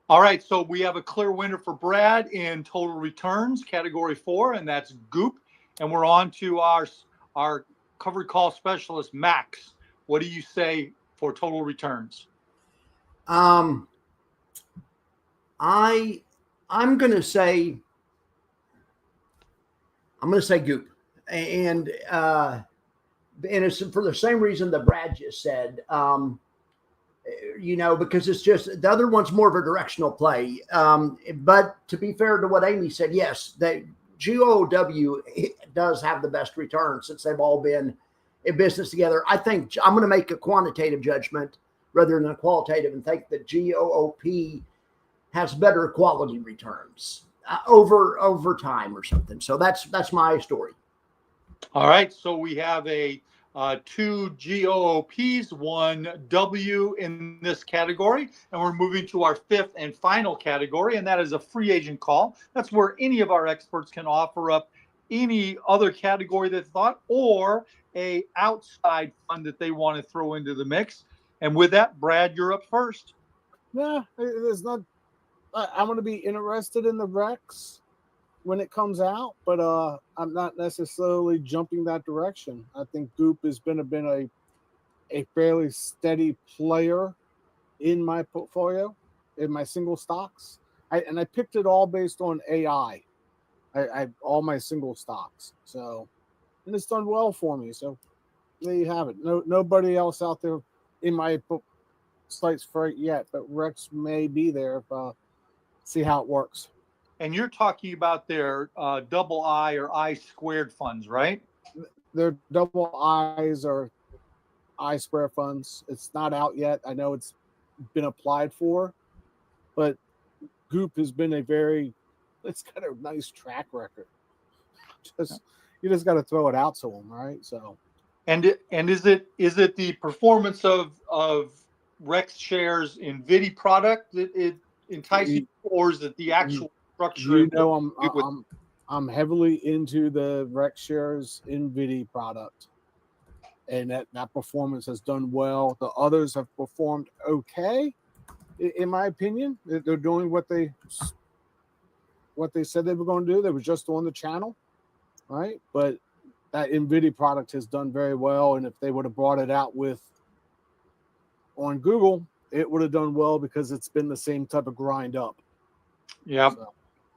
all right, so we have a clear winner for Brad in total returns, category 4, and that's Goop. And we're on to our covered call specialist, Max. What do you say for total returns? I'm gonna say Goop, and it's for the same reason that Brad just said. Because it's just the other one's more of a directional play. But to be fair to what Amy said, yes, GOW does have the best return since they've all been in business together. I think I'm going to make a quantitative judgment rather than a qualitative and think that GOOP has better quality returns over time or something. So that's my story. All right, so we have a 2 GOOPs, 1 W in this category, and we're moving to our 5th and final category, and that is a free agent call. That's where any of our experts can offer up any other category they thought or a outside fund that they want to throw into the mix. And with that, Brad, you're up first. Yeah, there's not. I'm going to be interested in the Rex when it comes out, but I'm not necessarily jumping that direction. I think Goop has been a fairly steady player in my portfolio, in my single stocks. I picked it all based on AI. I all my single stocks. So, and it's done well for me. So there you have it. Nobody else out there in my sights for it yet, but Rex may be there if see how it works. And you're talking about their double I or I squared funds, right? Their double I's or I square funds. It's not out yet. I know it's been applied for, but Goop has been it's got a nice track record. You just got to throw it out to them, right? So, and is it the performance of Rex shares in VIDI product that it entices you, or is it the actual structure? I'm heavily into the Rex shares in VIDI product, and that performance has done well. The others have performed okay, in my opinion. They're doing what they said they were going to do. They were just on the channel, right? But that NVIDIA product has done very well, and if they would have brought it out on Google, it would have done well because it's been the same type of grind up. Yeah. So.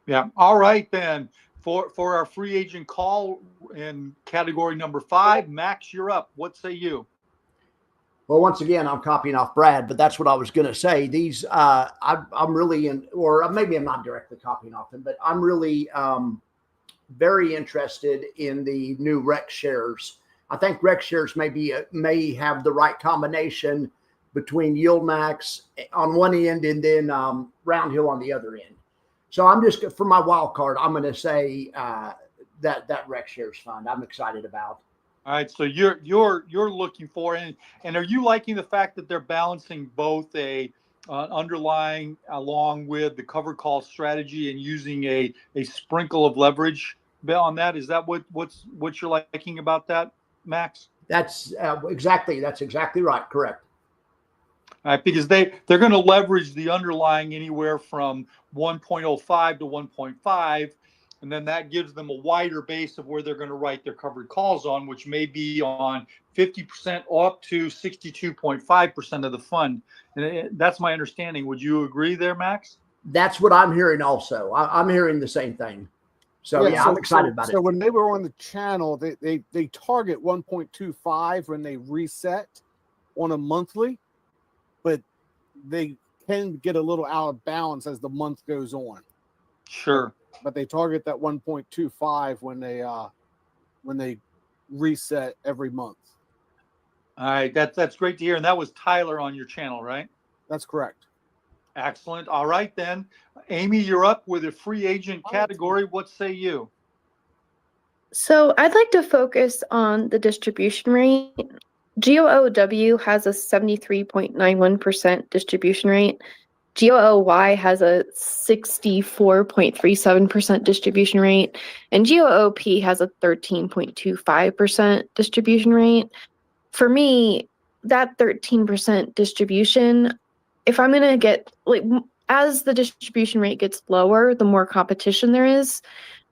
Yeah. All right, then. For our free agent call in category number 5, Max, you're up. What say you? Well, once again, I'm copying off Brad, but that's what I was going to say. These, I'm really in, or maybe I'm not directly copying off him, but I'm really very interested in the new Rex shares. I think Rex shares may have the right combination between Yield Max on one end and then Roundhill on the other end. So I'm just, for my wild card, I'm going to say that Rex shares fund I'm excited about. All right, so you're looking for, and are you liking the fact that they're balancing both a underlying along with the cover call strategy and using a sprinkle of leverage on that? Is that what you're liking about that, Max? That's exactly right. Correct. right? Because they're going to leverage the underlying anywhere from 1.05 to 1.5, and then that gives them a wider base of where they're going to write their covered calls on, which may be on 50% up to 62.5% of the fund. And that's my understanding. Would you agree there, Max? That's what I'm hearing also. I'm hearing the same thing. So yeah, I'm excited about it. So when they were on the channel, they target 1.25 when they reset on a monthly, but they can get a little out of balance as the month goes on. Sure. But they target that 1.25 when they reset every month. All right, that's great to hear. And that was Tyler on your channel, right? That's correct. Excellent. All right, then. Amy, you're up with a free agent category. What say you? So I'd like to focus on the distribution rate. GOOW has a 73.91% distribution rate. GOOY has a 64.37% distribution rate. And GOOP has a 13.25% distribution rate. For me, that 13% distribution, if I'm going to get, like, as the distribution rate gets lower, the more competition there is.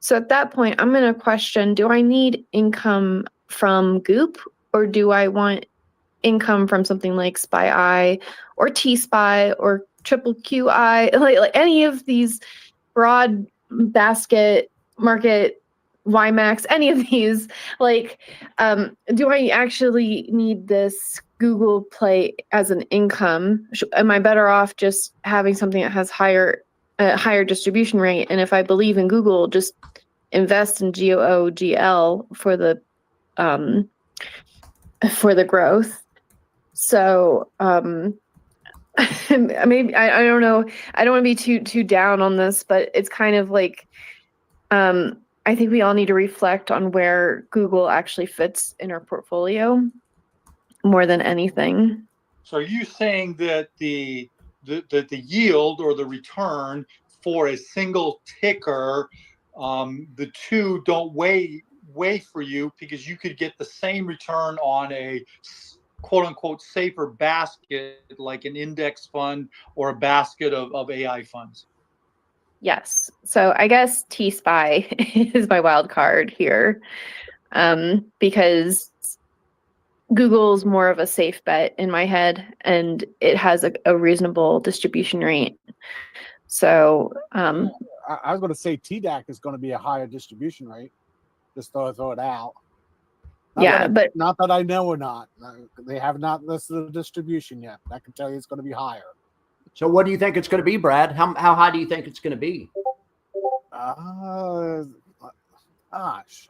So at that point, I'm going to question, do I need income from Goop, or do I want income from something like SpyEye or T-Spy or Triple QI, like any of these broad basket market YMAX, any of these, like, do I actually need this Google Play as an income? Am I better off just having something that has higher distribution rate? And if I believe in Google, just invest in GOOGL for the growth. So maybe I don't know. I don't want to be too down on this, but it's kind of like I think we all need to reflect on where Google actually fits in our portfolio more than anything. So are you saying that the yield or the return for a single ticker, the two don't weigh for you, because you could get the same return on a quote unquote safer basket like an index fund or a basket of AI funds? Yes. So I guess T-Spy is my wild card here, because Google's more of a safe bet in my head, and it has a reasonable distribution rate. So I was going to say TDAC is going to be a higher distribution rate. Just throw it out. Not that I know or not. They have not listed the distribution yet. I can tell you it's going to be higher. So what do you think it's going to be, Brad? How high do you think it's going to be? Gosh,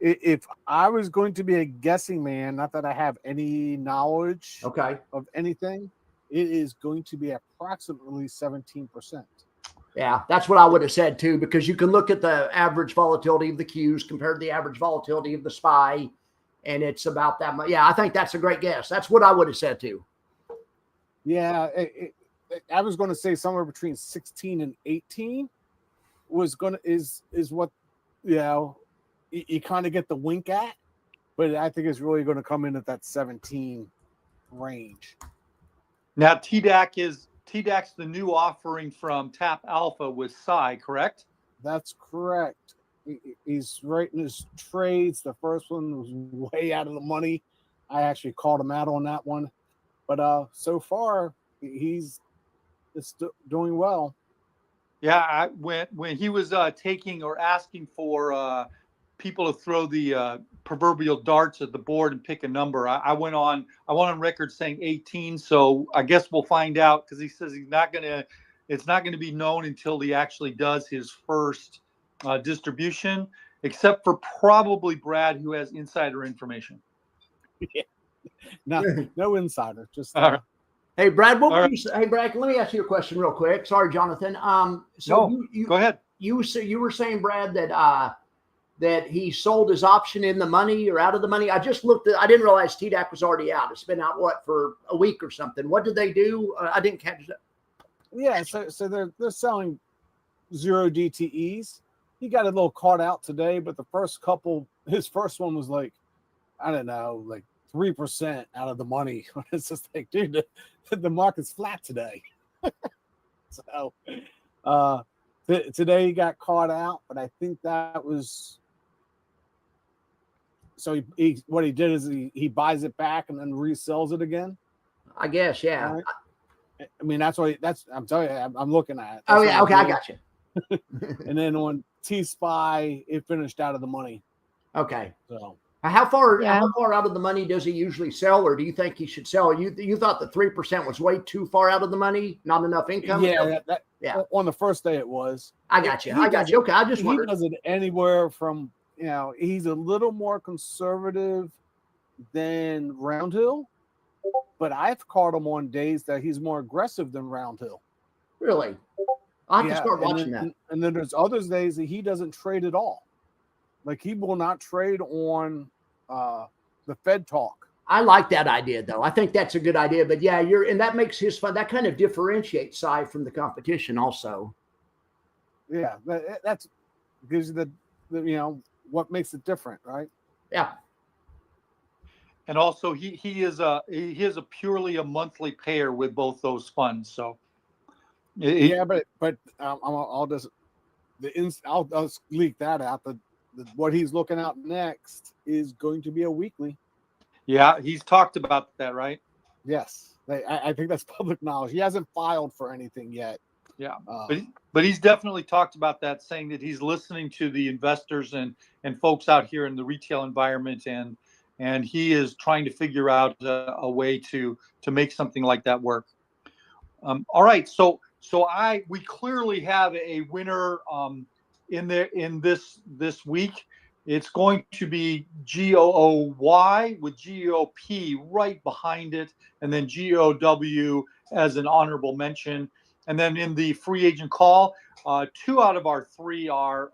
if I was going to be a guessing man, not that I have any knowledge of anything, it is going to be approximately 17%. Yeah, that's what I would have said too, because you can look at the average volatility of the Qs compared to the average volatility of the SPY, and it's about that much. Yeah, I think that's a great guess. That's what I would have said too. Yeah, I was going to say somewhere between 16 and 18 is what, you know, you kind of get the wink at, but I think it's really going to come in at that 17 range. Now, TDAC's the new offering from Tap Alpha with Psy, correct? That's correct. He's writing his trades. The first one was way out of the money. I actually called him out on that one. But so far, he's doing well. Yeah, when he was taking or asking for people to throw the proverbial darts at the board and pick a number, I went on record saying 18. So I guess we'll find out, because he says it's not going to be known until he actually does his first distribution, except for probably Brad, who has insider information. Yeah. No insider, just All right. Hey, Brad, hey, Brad, let me ask you a question real quick. Sorry, Jonathan. You go ahead. You were saying, Brad, that he sold his option in the money or out of the money. I just looked I didn't realize TDAC was already out. It's been out, for a week or something. What did they do? I didn't catch that. Yeah, so they're selling 0 DTEs. He got a little caught out today, but his first one was like, I don't know, like 3% out of the money. It's just like, dude, the market's flat today. So today he got caught out, but I think that was so he what he did is he buys it back and then resells it again. I guess, yeah. Right? I mean, that's I'm telling you, I'm looking at it. Oh yeah, okay, I got you. And then on T-Spy, it finished out of the money. Okay. So how far out of the money does he usually sell, or do you think he should sell? You thought the 3% was way too far out of the money, not enough income? Yeah, yeah. On the first day it was. I got you. Okay, I just wondered. He does it anywhere from, he's a little more conservative than Roundhill, but I've caught him on days that he's more aggressive than Roundhill. Really? I have to start watching that. And then there's other days that he doesn't trade at all. Like he will not trade on the Fed talk. I like that idea, though. I think that's a good idea. But yeah, and that makes his fun. That kind of differentiates Cy from the competition, also. Yeah, that's gives you the what makes it different, right? Yeah. And also, he is a purely a monthly payer with both those funds. So but I'll just leak that out. What he's looking out next is going to be a weekly. Yeah, he's talked about that, right? Yes, I think that's public knowledge. He hasn't filed for anything yet. Yeah, but he's definitely talked about that, saying that he's listening to the investors and folks out here in the retail environment, and he is trying to figure out a way to make something like that work. All right, so we clearly have a winner in this week. It's going to be GOOY with GOP right behind it, and then GOW as an honorable mention. And then in the free agent call, 2 out of our 3 are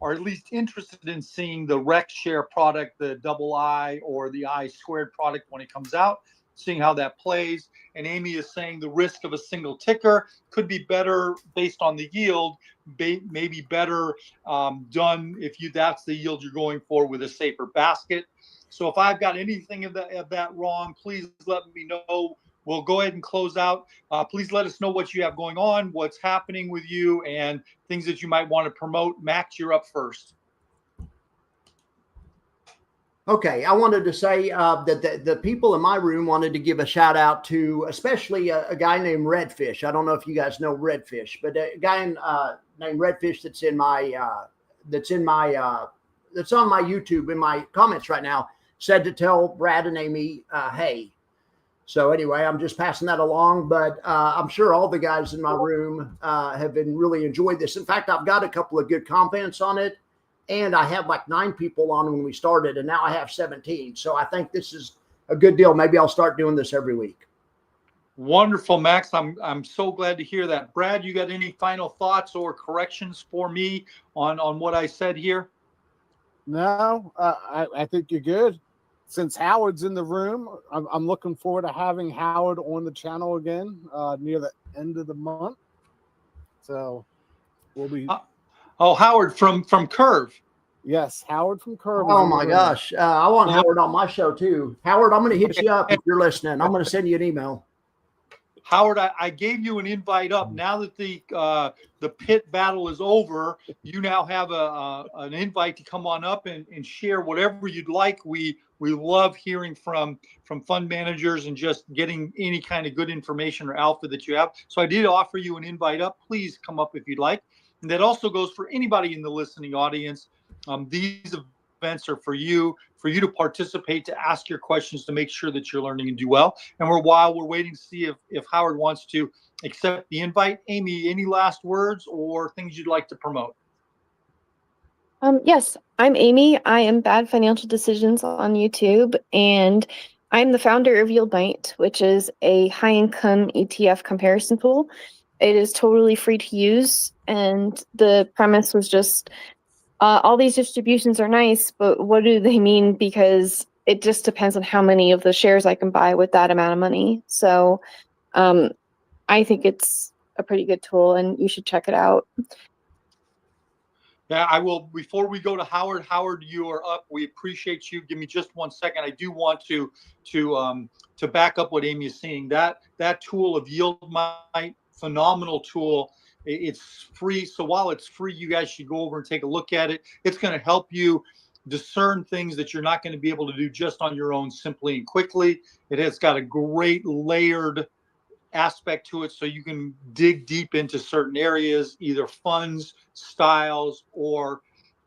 at least interested in seeing the Rec Share product, the II or the I squared product when it comes out, seeing how that plays. And Amy is saying the risk of a single ticker could be better based on the yield, maybe better done if that's the yield you're going for with a safer basket. So if I've got anything of that wrong, please let me know. We'll go ahead and close out. Please let us know what you have going on, what's happening with you, and things that you might want to promote. Max, you're up first. Okay, I wanted to say that the people in my room wanted to give a shout out to especially a guy named Redfish. I don't know if you guys know Redfish, but a guy named Redfish that's on my YouTube in my comments right now said to tell Brad and Amy, hey. So anyway, I'm just passing that along, but I'm sure all the guys in my room have been really enjoyed this. In fact, I've got a couple of good comments on it. And I had like 9 people on when we started, and now I have 17. So I think this is a good deal. Maybe I'll start doing this every week. Wonderful, Max. I'm so glad to hear that. Brad, you got any final thoughts or corrections for me on what I said here? No, I think you're good. Since Howard's in the room, I'm looking forward to having Howard on the channel again near the end of the month. So we'll be. Oh, Howard from Curve. Yes, Howard from Curve. Oh my gosh, I want Howard on my show too. Howard, I'm going to hit you up if you're listening. I'm going to send you an email. Howard, I gave you an invite up. Now that the pit battle is over, you now have an invite to come on up and share whatever you'd like. We love hearing from fund managers and just getting any kind of good information or alpha that you have. So I did offer you an invite up. Please come up if you'd like. And that also goes for anybody in the listening audience. These events are for you to participate, to ask your questions, to make sure that you're learning and do well. And while we're waiting to see if Howard wants to accept the invite, Amy, any last words or things you'd like to promote? Yes, I'm Amy. I am Bad Financial Decisions on YouTube, and I'm the founder of Yield Night, which is a high-income ETF comparison tool. It is totally free to use, and the premise was just all these distributions are nice, but what do they mean? Because it just depends on how many of the shares I can buy with that amount of money. So I think it's a pretty good tool, and you should check it out. Yeah, I will. Before we go to Howard, Howard, you are up. We appreciate you. Give me just 1 second. I do want to back up what Amy is saying. That tool of YieldMite, phenomenal tool. It's free. So while it's free, you guys should go over and take a look at it. It's going to help you discern things that you're not going to be able to do just on your own simply and quickly. It has got a great layered aspect to it, so you can dig deep into certain areas, either funds, styles, or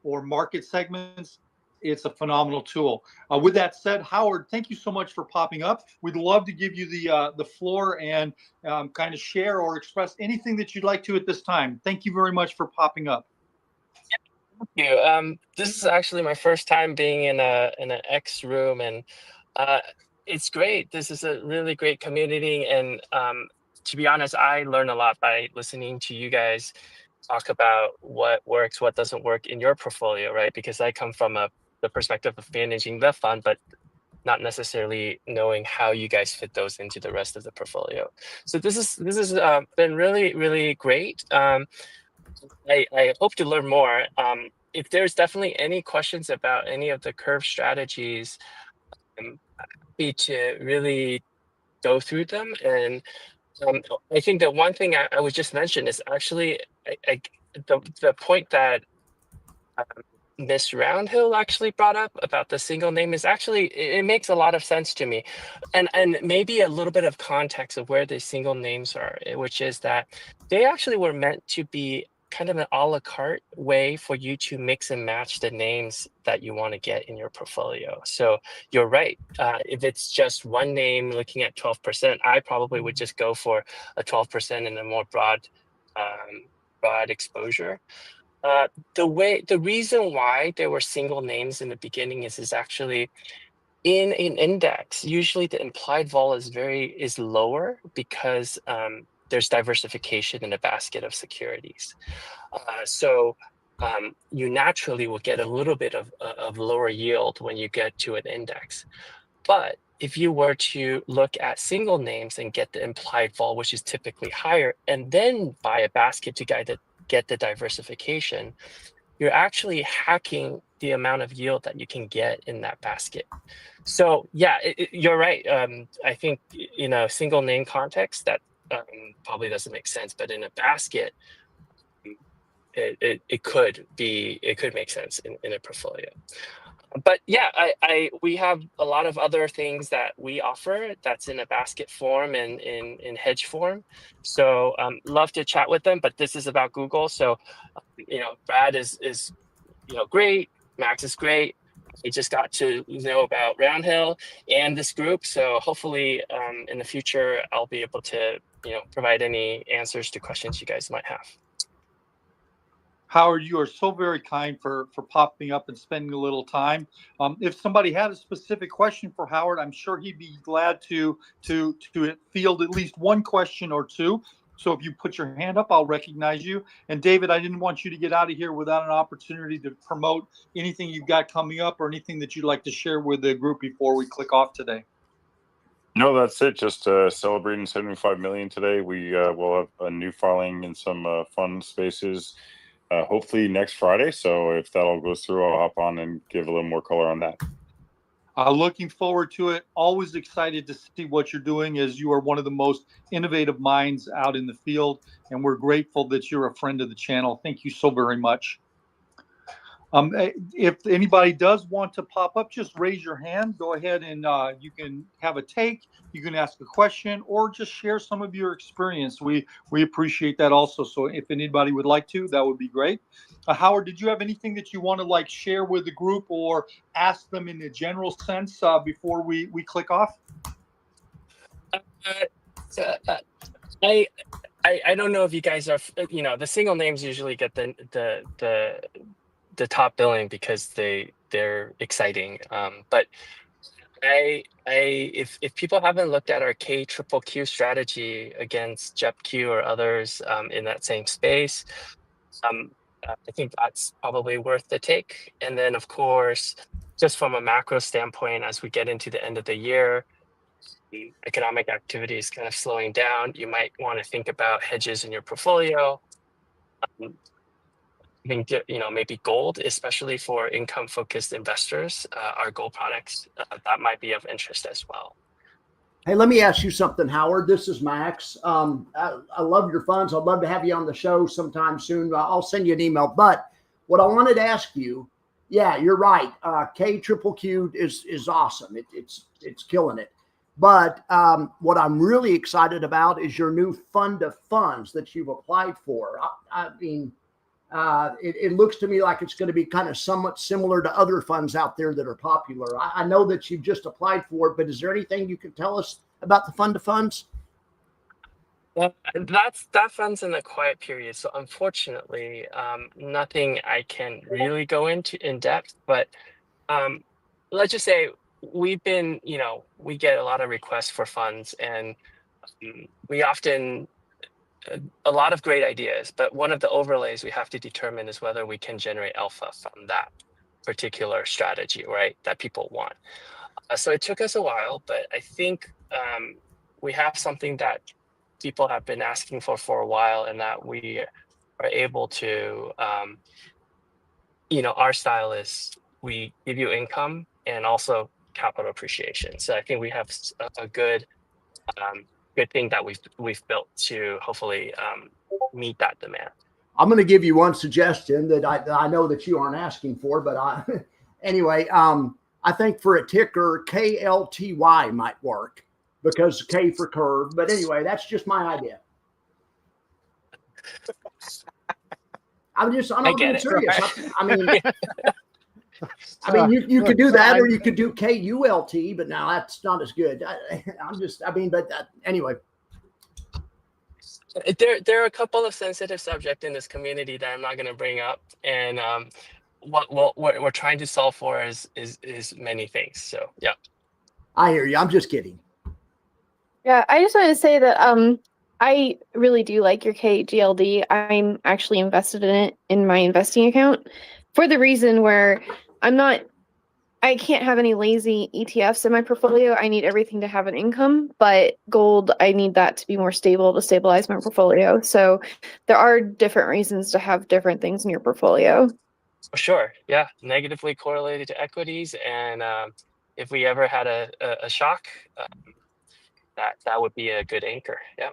market segments. It's a phenomenal tool. With that said, Howard, thank you so much for popping up. We'd love to give you the floor and kind of share or express anything that you'd like to at this time. Thank you very much for popping up. Thank you. This is actually my first time being in an X room, and it's great. This is a really great community, and to be honest, I learn a lot by listening to you guys talk about what works, what doesn't work in your portfolio, right? Because I come from the perspective of managing the fund, but not necessarily knowing how you guys fit those into the rest of the portfolio. So this is been really great. I hope to learn more. If there's definitely any questions about any of the curve strategies, I'm happy to really go through them. And I think that one thing I would just mention is actually the point that Miss Roundhill actually brought up about the single name is actually, it makes a lot of sense to me. And maybe a little bit of context of where the single names are, which is that they actually were meant to be kind of an a la carte way for you to mix and match the names that you want to get in your portfolio. So you're right. If it's just one name looking at 12%, I probably would just go for a 12% and a more broad exposure. The reason why there were single names in the beginning is actually in an index. Usually, the implied vol is lower because there's diversification in a basket of securities. So you naturally will get a little bit of lower yield when you get to an index. But if you were to look at single names and get the implied vol, which is typically higher, and then buy a basket to get the diversification, you're actually hacking the amount of yield that you can get in that basket. So yeah, you're right. I think in a single name context that probably doesn't make sense, but in a basket, it could make sense in a portfolio. But yeah, we have a lot of other things that we offer that's in a basket form and in hedge form. So love to chat with them, but this is about Google. So Brad is great. Max is great. I just got to know about Roundhill and this group. So hopefully in the future, I'll be able to provide any answers to questions you guys might have. Howard, you are so very kind for popping up and spending a little time. If somebody had a specific question for Howard, I'm sure he'd be glad to field at least one question or two. So if you put your hand up, I'll recognize you. And David, I didn't want you to get out of here without an opportunity to promote anything you've got coming up or anything that you'd like to share with the group before we click off today. No, that's it. Just celebrating 75 million today. We will have a new filing in some fund spaces. Hopefully next Friday. So if that all goes through, I'll hop on and give a little more color on that. Looking forward to it. Always excited to see what you're doing, as you are one of the most innovative minds out in the field. And we're grateful that you're a friend of the channel. Thank you so very much. If anybody does want to pop up, just raise your hand. Go ahead and you can have a take. You can ask a question or just share some of your experience. We appreciate that also. So if anybody would like to, that would be great. Howard, did you have anything that you want to share with the group or ask them in a general sense before we click off? I don't know if you guys are, the single names usually get the top billing because they're exciting. But if people haven't looked at our KQQQ strategy against JEPQ or others in that same space, I think that's probably worth the take. And then of course, just from a macro standpoint, as we get into the end of the year, the economic activity is kind of slowing down. You might want to think about hedges in your portfolio. think, maybe gold, especially for income focused investors, our gold products, that might be of interest as well. Hey, let me ask you something, Howard. This is Max. I love your funds. I'd love to have you on the show sometime soon. I'll send you an email. But what I wanted to ask you, yeah, you're right. K Triple Q is awesome. It's killing it. But what I'm really excited about is your new fund of funds that you've applied for. I mean, it looks to me like it's going to be kind of somewhat similar to other funds out there that are popular. I know that you've just applied for it, but is there anything you can tell us about the fund of funds? Well, that fund's in a quiet period, so unfortunately, nothing I can really go into in depth. But let's just say we've been, we get a lot of requests for funds, and we often a lot of great ideas, but one of the overlays we have to determine is whether we can generate alpha from that particular strategy, right? That people want. So it took us a while, but I think we have something that people have been asking for a while, and that we are able to, our style is we give you income and also capital appreciation. So I think we have a good thing that we've built to hopefully meet that demand. I'm going to give you one suggestion that I know that you aren't asking for, but anyway, I think for a ticker, KLTY might work because K for curve. But anyway, that's just my idea. I'm being serious. Right? I mean, you could do that, or you could do KULT, but now that's not as good. Anyway. There are a couple of sensitive subjects in this community that I'm not going to bring up, and what we're trying to solve for is many things. So yeah, I hear you. I'm just kidding. Yeah, I just wanted to say that I really do like your KGLD. I'm actually invested in it in my investing account for the reason where I can't have any lazy ETFs in my portfolio. I need everything to have an income, but gold, I need that to be more stable to stabilize my portfolio. So there are different reasons to have different things in your portfolio. Sure. Yeah. Negatively correlated to equities. And if we ever had a shock, that would be a good anchor. Yeah.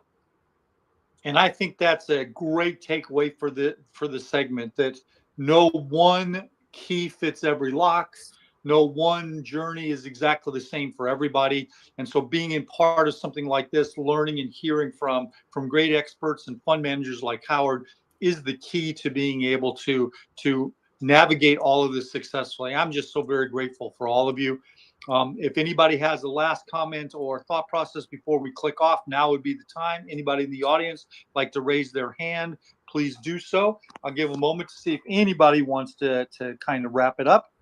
And I think that's a great takeaway for the segment, that no one key fits every lock. No one journey is exactly the same for everybody. And so being in part of something like this, learning and hearing from great experts and fund managers like Howard is the key to being able to navigate all of this successfully. I'm just so very grateful for all of you. If anybody has a last comment or thought process before we click off, now would be the time. Anybody in the audience like to raise their hand, please do so. I'll give a moment to see if anybody wants to kind of wrap it up.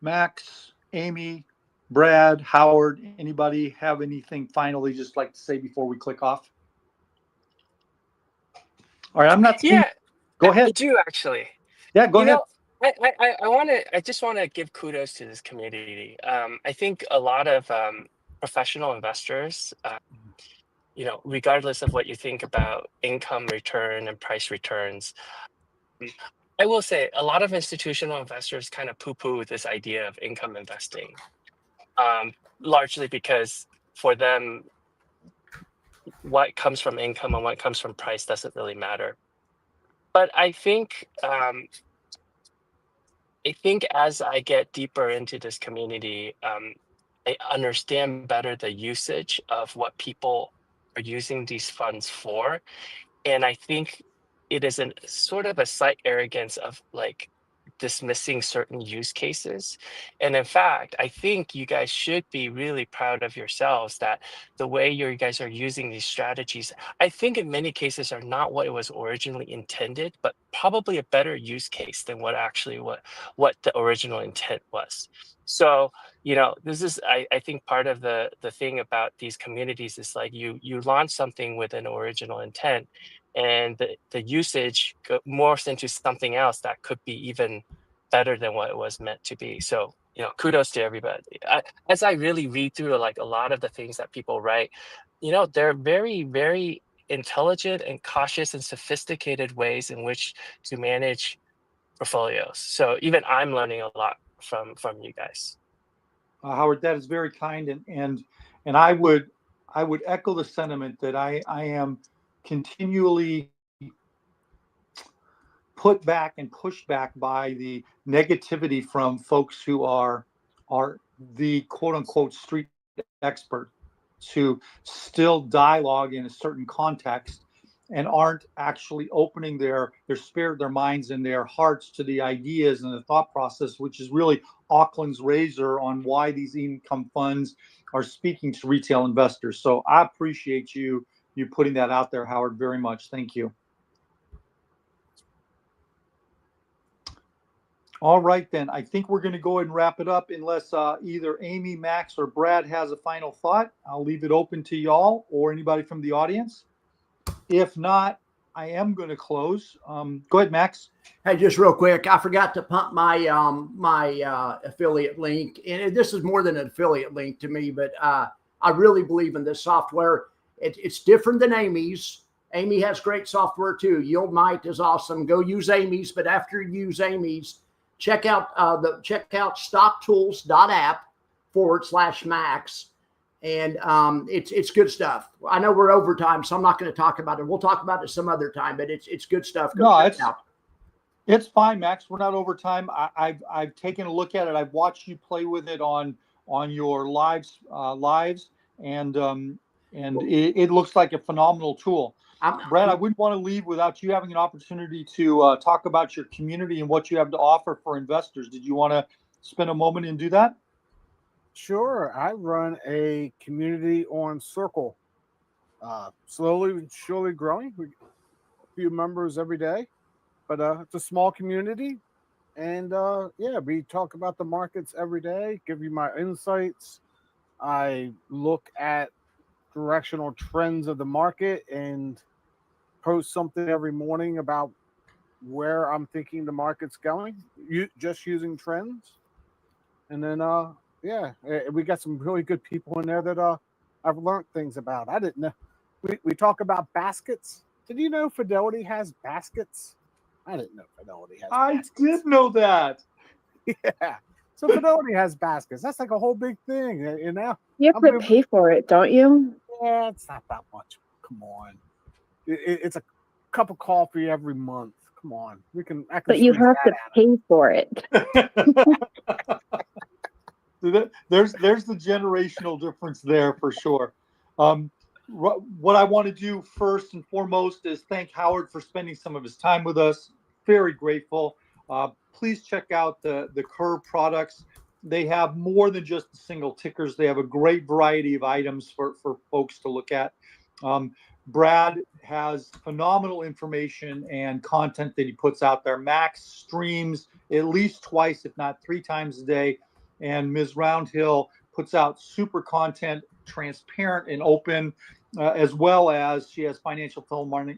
Max, Amy, Brad, Howard, anybody have anything finally just like to say before we click off? All right, I'm not seeing. Yeah, go ahead. I do actually. Yeah, go ahead. I just want to give kudos to this community. I think a lot of professional investors, regardless of what you think about income return and price returns, I will say a lot of institutional investors kind of poo-poo this idea of income investing, largely because for them, what comes from income and what comes from price doesn't really matter. But I think as I get deeper into this community, I understand better the usage of what people are using these funds for. And I think it is a sort of a slight arrogance of like dismissing certain use cases. And in fact, I think you guys should be really proud of yourselves that the way you guys are using these strategies, I think in many cases are not what it was originally intended, but probably a better use case than what the original intent was. So, this is, I think part of the thing about these communities is like you launch something with an original intent, and the usage morphs into something else that could be even better than what it was meant to be. So, kudos to everybody. As I really read through like a lot of the things that people write, they're very, very intelligent and cautious and sophisticated ways in which to manage portfolios. So even I'm learning a lot from you guys. Howard, that is very kind, and I would echo the sentiment that I am continually put back and pushed back by the negativity from folks who are the quote unquote street expert, who still dialogue in a certain context and aren't actually opening their spirit, their minds, and their hearts to the ideas and the thought process, which is really Auckland's razor on why these income funds are speaking to retail investors. So I appreciate you putting that out there, Howard, very much. Thank you. All right, then. I think we're going to go ahead and wrap it up unless either Amy, Max, or Brad has a final thought. I'll leave it open to y'all or anybody from the audience. If not, I am going to close. Go ahead, Max. Hey, just real quick, I forgot to pump my affiliate link, and this is more than an affiliate link to me, but I really believe in this software. It's different than Amy's. Amy has great software too. YieldMite is awesome. Go use Amy's, but after you use Amy's, check out stocktools.app/Max. And it's good stuff. I know we're over time, so I'm not going to talk about it. We'll talk about it some other time, but it's good stuff. It's fine, Max. We're not over time. I've taken a look at it. I've watched you play with it on your lives, and it looks like a phenomenal tool. Brad, I wouldn't want to leave without you having an opportunity to talk about your community and what you have to offer for investors. Did you want to spend a moment and do that? Sure. I run a community on Circle. Slowly and surely growing. We get a few members every day, but it's a small community. And yeah, we talk about the markets every day, give you my insights. I look at directional trends of the market and post something every morning about where I'm thinking the market's going, just using trends. And then yeah, we got some really good people in there that I've learned things about. I didn't know. We talk about baskets. Did you know Fidelity has baskets? I didn't know Fidelity has baskets. I did know that. Yeah. So Fidelity has baskets. That's like a whole big thing. You know? You have to pay for it, don't you? Yeah, it's not that much. Come on. It's a cup of coffee every month. Come on. But you have to pay for it. There's the generational difference there for sure. What I want to do first and foremost is thank Howard for spending some of his time with us. Very grateful. Please check out the Curve products. They have more than just the single tickers. They have a great variety of items for folks to look at. Brad has phenomenal information and content that he puts out there. Max streams at least twice, if not 3 times a day. And Ms. Roundhill puts out super content, transparent and open, as well as she has Financial Philharmonics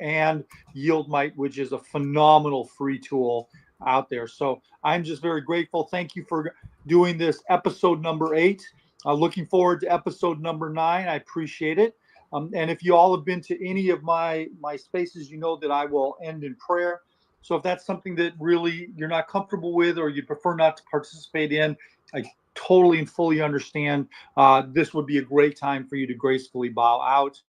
and YieldMite, which is a phenomenal free tool out there. So I'm just very grateful. Thank you for doing this episode number 8. Looking forward to episode number 9. I appreciate it. And if you all have been to any of my spaces, you know that I will end in prayer. So if that's something that really you're not comfortable with or you prefer not to participate in, I totally and fully understand. This would be a great time for you to gracefully bow out.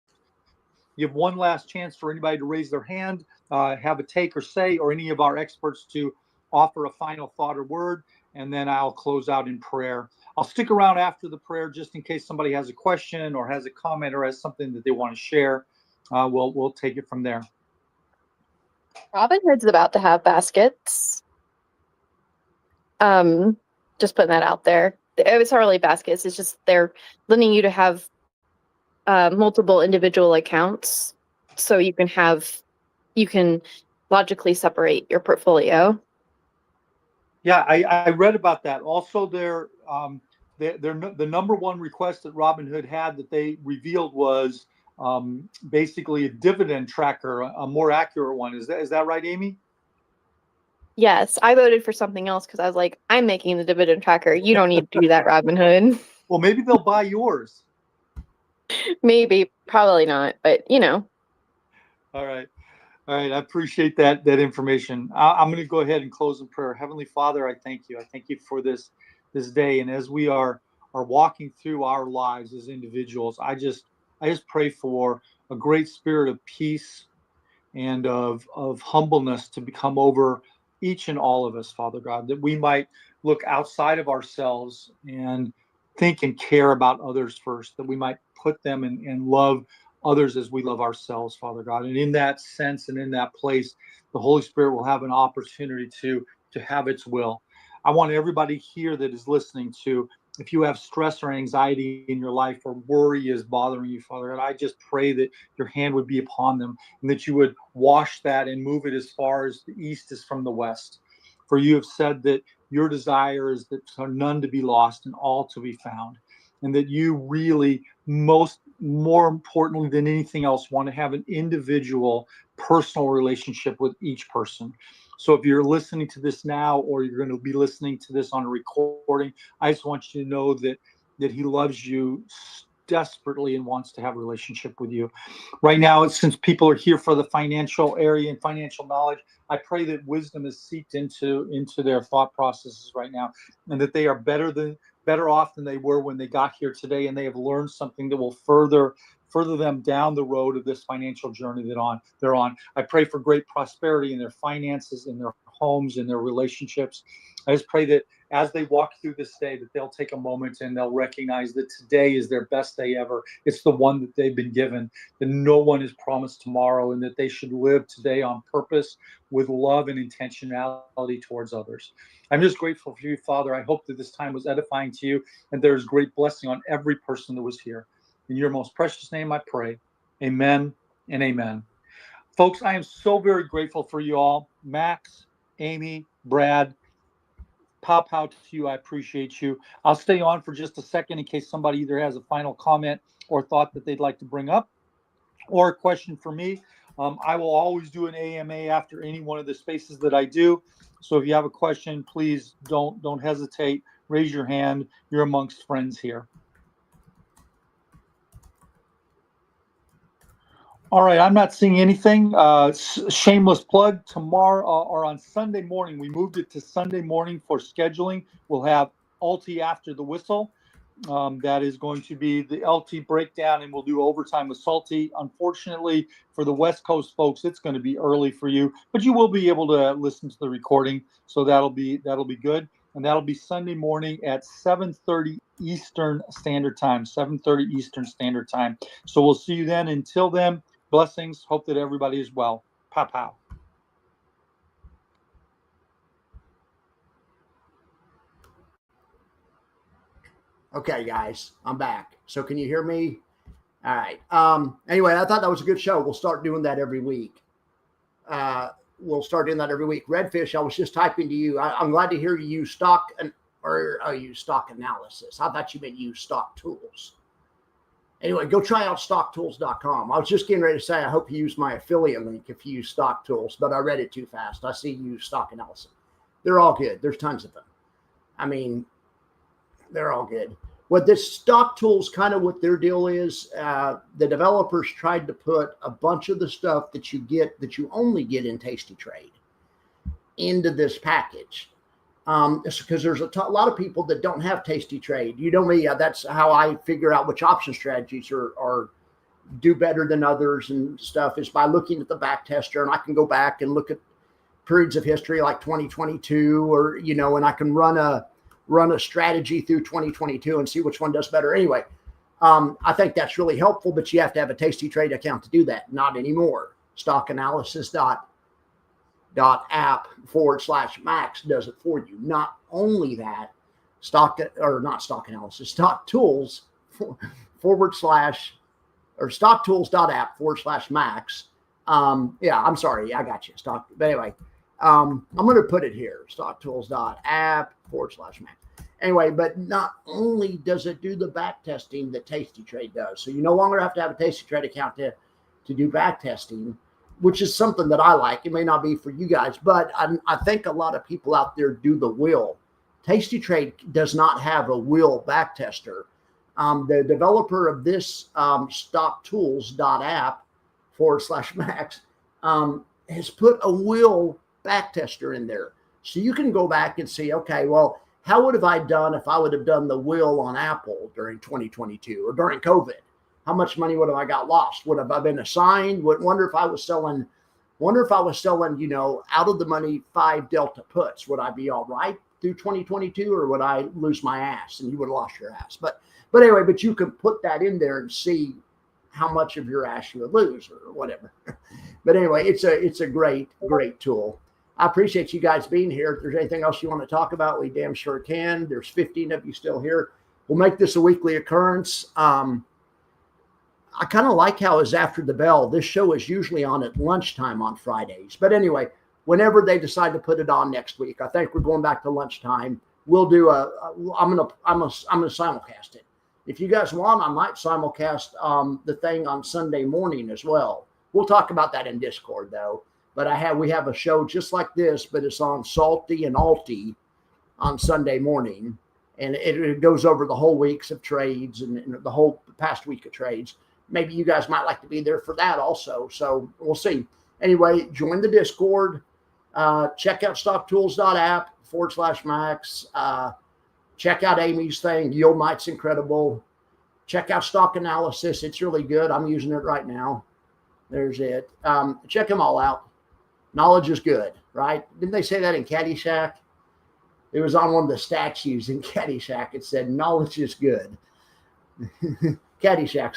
You have one last chance for anybody to raise their hand, have a take or say, or any of our experts to offer a final thought or word, and then I'll close out in prayer. I'll stick around after the prayer just in case somebody has a question or has a comment or has something that they want to share. We'll take it from there. Robinhood's about to have baskets. Just putting that out there. It's not really baskets. It's just they're letting you to have multiple individual accounts, so you can logically separate your portfolio. Yeah, I read about that. Also, the number one request that Robinhood had that they revealed was basically a dividend tracker, a more accurate one. Is that right, Amy? Yes, I voted for something else because I was like, I'm making the dividend tracker. You don't need to do that, Robinhood. Well, maybe they'll buy yours. Maybe, probably not, but All right. All right. I appreciate that information. I'm going to go ahead and close in prayer. Heavenly Father, I thank you. I thank you for this day. And as we are walking through our lives as individuals, I just pray for a great spirit of peace and of humbleness to become over each and all of us, Father God, that we might look outside of ourselves and think and care about others first, that we might put them and love others as we love ourselves, Father God. And in that sense and in that place, the Holy Spirit will have an opportunity to have its will. I want everybody here that is listening to, if you have stress or anxiety in your life or worry is bothering you, Father God, I just pray that your hand would be upon them and that you would wash that and move it as far as the east is from the west. For you have said that your desire is that for none to be lost and all to be found. And that you really, more importantly than anything else, want to have an individual, personal relationship with each person. So if you're listening to this now, or you're going to be listening to this on a recording, I just want you to know that he loves you desperately and wants to have a relationship with you. Right now, since people are here for the financial area and financial knowledge, I pray that wisdom is seeped into their thought processes right now, and that they are better off than they were when they got here today, and they have learned something that will further them down the road of this financial journey that they're on. I pray for great prosperity in their finances, in their homes, in their relationships. I just pray that as they walk through this day, that they'll take a moment and they'll recognize that today is their best day ever. It's the one that they've been given, that no one is promised tomorrow, and that they should live today on purpose with love and intentionality towards others. I'm just grateful for you, Father. I hope that this time was edifying to you, and there's great blessing on every person that was here. In your most precious name I pray. Amen and amen. Folks, I am so very grateful for you all. Max, Amy, Brad, pow to you. I appreciate you. I'll stay on for just a second in case somebody either has a final comment or thought that they'd like to bring up, or a question for me. I will always do an AMA after any one of the spaces that I do. So if you have a question, please don't hesitate. Raise your hand. You're amongst friends here. All right, I'm not seeing anything. Shameless plug, tomorrow or on Sunday morning, we moved it to Sunday morning for scheduling. We'll have Ulti after the whistle. That is going to be the LT breakdown, and we'll do overtime with Salty. Unfortunately, for the West Coast folks, it's going to be early for you, but you will be able to listen to the recording, so that'll be good. And that'll be Sunday morning at 7:30 Eastern Standard Time, 7:30 Eastern Standard Time. So we'll see you then. Until then, blessings. Hope that everybody is well. Pow, pow. Okay, guys, I'm back. So can you hear me? All right. Anyway, I thought that was a good show. We'll start doing that every week. Redfish, I was just typing to you. I'm glad to hear you use stock analysis. I thought you meant use stock tools. Anyway, go try out stocktools.com. I was just getting ready to say, I hope you use my affiliate link if you use stock tools, but I read it too fast. I see you use stock analysis. They're all good. There's tons of them. I mean, they're all good. What this stock tools, kind of what their deal is, the developers tried to put a bunch of the stuff that you only get in Tasty Trade into this package. Because there's a lot of people that don't have Tasty Trade. You know me, that's how I figure out which option strategies are do better than others and stuff, is by looking at the back tester, and I can go back and look at periods of history like 2022, or and I can run a strategy through 2022 and see which one does better. Anyway, I think that's really helpful, but you have to have a Tasty Trade account to do that. Not anymore. stockanalysis.app/Max does it for you. Not only that, stock tools stocktools.app/Max. I'm sorry. I got you. But anyway, I'm going to put it here, stocktools.app/Max. Anyway, but not only does it do the back testing that Tasty Trade does, so you no longer have to have a Tasty Trade account to do back testing, which is something that I like. It may not be for you guys, but I think a lot of people out there do the will. Tasty Trade does not have a will back tester. The developer of this stocktools.app/Max has put a will back tester in there. So you can go back and see, okay, well, how would have I done if I would have done the will on Apple during 2022 or during COVID? How much money would have I got lost? Would have I been assigned? Wonder if I was selling, you know, out of the money 5 Delta puts, would I be all right through 2022 or would I lose my ass? And you would have lost your ass. But anyway, but you can put that in there and see how much of your ass you would lose or whatever. But anyway, it's a great tool. I appreciate you guys being here. If there's anything else you want to talk about, we damn sure can. There's 15 of you still here. We'll make this a weekly occurrence. I kind of like how it's after the bell. This show is usually on at lunchtime on Fridays. But anyway, whenever they decide to put it on next week, I think we're going back to lunchtime. We'll do I'm gonna simulcast it. If you guys want, I might simulcast the thing on Sunday morning as well. We'll talk about that in Discord though. But we have a show just like this, but it's on Salty and Alty on Sunday morning. And it goes over the whole weeks of trades and the whole past week of trades. Maybe you guys might like to be there for that also. So we'll see. Anyway, join the Discord. Check out stocktools.app/Max. Check out Amy's thing. Yield Night's incredible. Check out Stock Analysis. It's really good. I'm using it right now. There's it. Check them all out. Knowledge is good, right? Didn't they say that in Caddyshack? It was on one of the statues in Caddyshack. It said, knowledge is good. Caddyshack,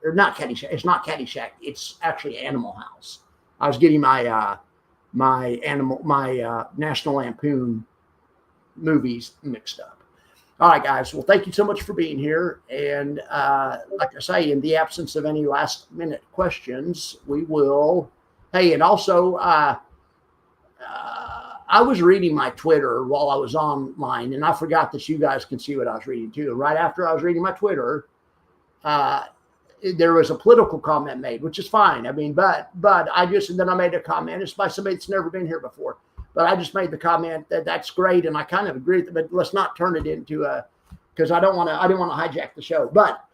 or not Caddyshack. It's not Caddyshack. It's actually Animal House. I was getting my National Lampoon movies mixed up. All right, guys. Well, thank you so much for being here. And like I say, in the absence of any last minute questions, we will. Hey, and also, I was reading my Twitter while I was online, and I forgot that you guys can see what I was reading too. And right after I was reading my Twitter, there was a political comment made, which is fine. I mean, but and then I made a comment. It's by somebody that's never been here before. But I just made the comment that that's great, and I kind of agree with it. But let's not turn it into because I didn't want to hijack the show. But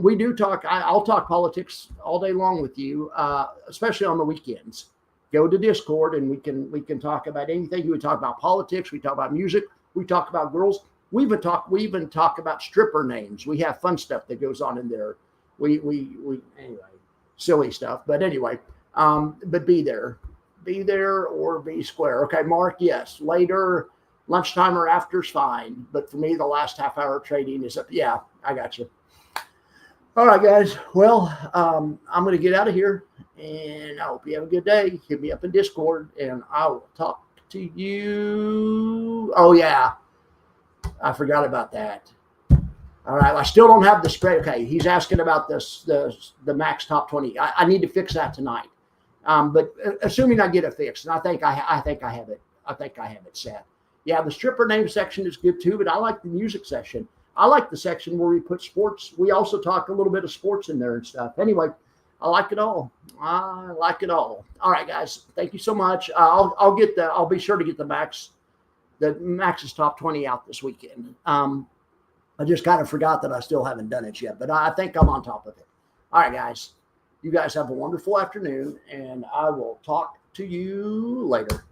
we do talk. I'll talk politics all day long with you, especially on the weekends. Go to Discord, and we can talk about anything. We talk about politics. We talk about music. We talk about girls. We even talk about stripper names. We have fun stuff that goes on in there. We anyway, silly stuff. But anyway, but be there or be square. Okay, Mark. Yes, later, lunchtime or after is fine. But for me, the last half hour of trading is up. Yeah, I got you. All right, guys. Well, I'm going to get out of here, and I hope you have a good day. Hit me up in Discord, and I will talk to you. Oh, yeah. I forgot about that. All right. I still don't have the spread. Okay. He's asking about the max top 20. I need to fix that tonight. But assuming I get it fixed, and I think I have it. I think I have it set. Yeah, the stripper name section is good too, but I like the music section. I like the section where we put sports. We also talk a little bit of sports in there and stuff. Anyway, I like it all. All right, guys. Thank you so much. I'll be sure to get the Max's top 20 out this weekend. I just kind of forgot that I still haven't done it yet, but I think I'm on top of it. All right, guys. You guys have a wonderful afternoon, and I will talk to you later.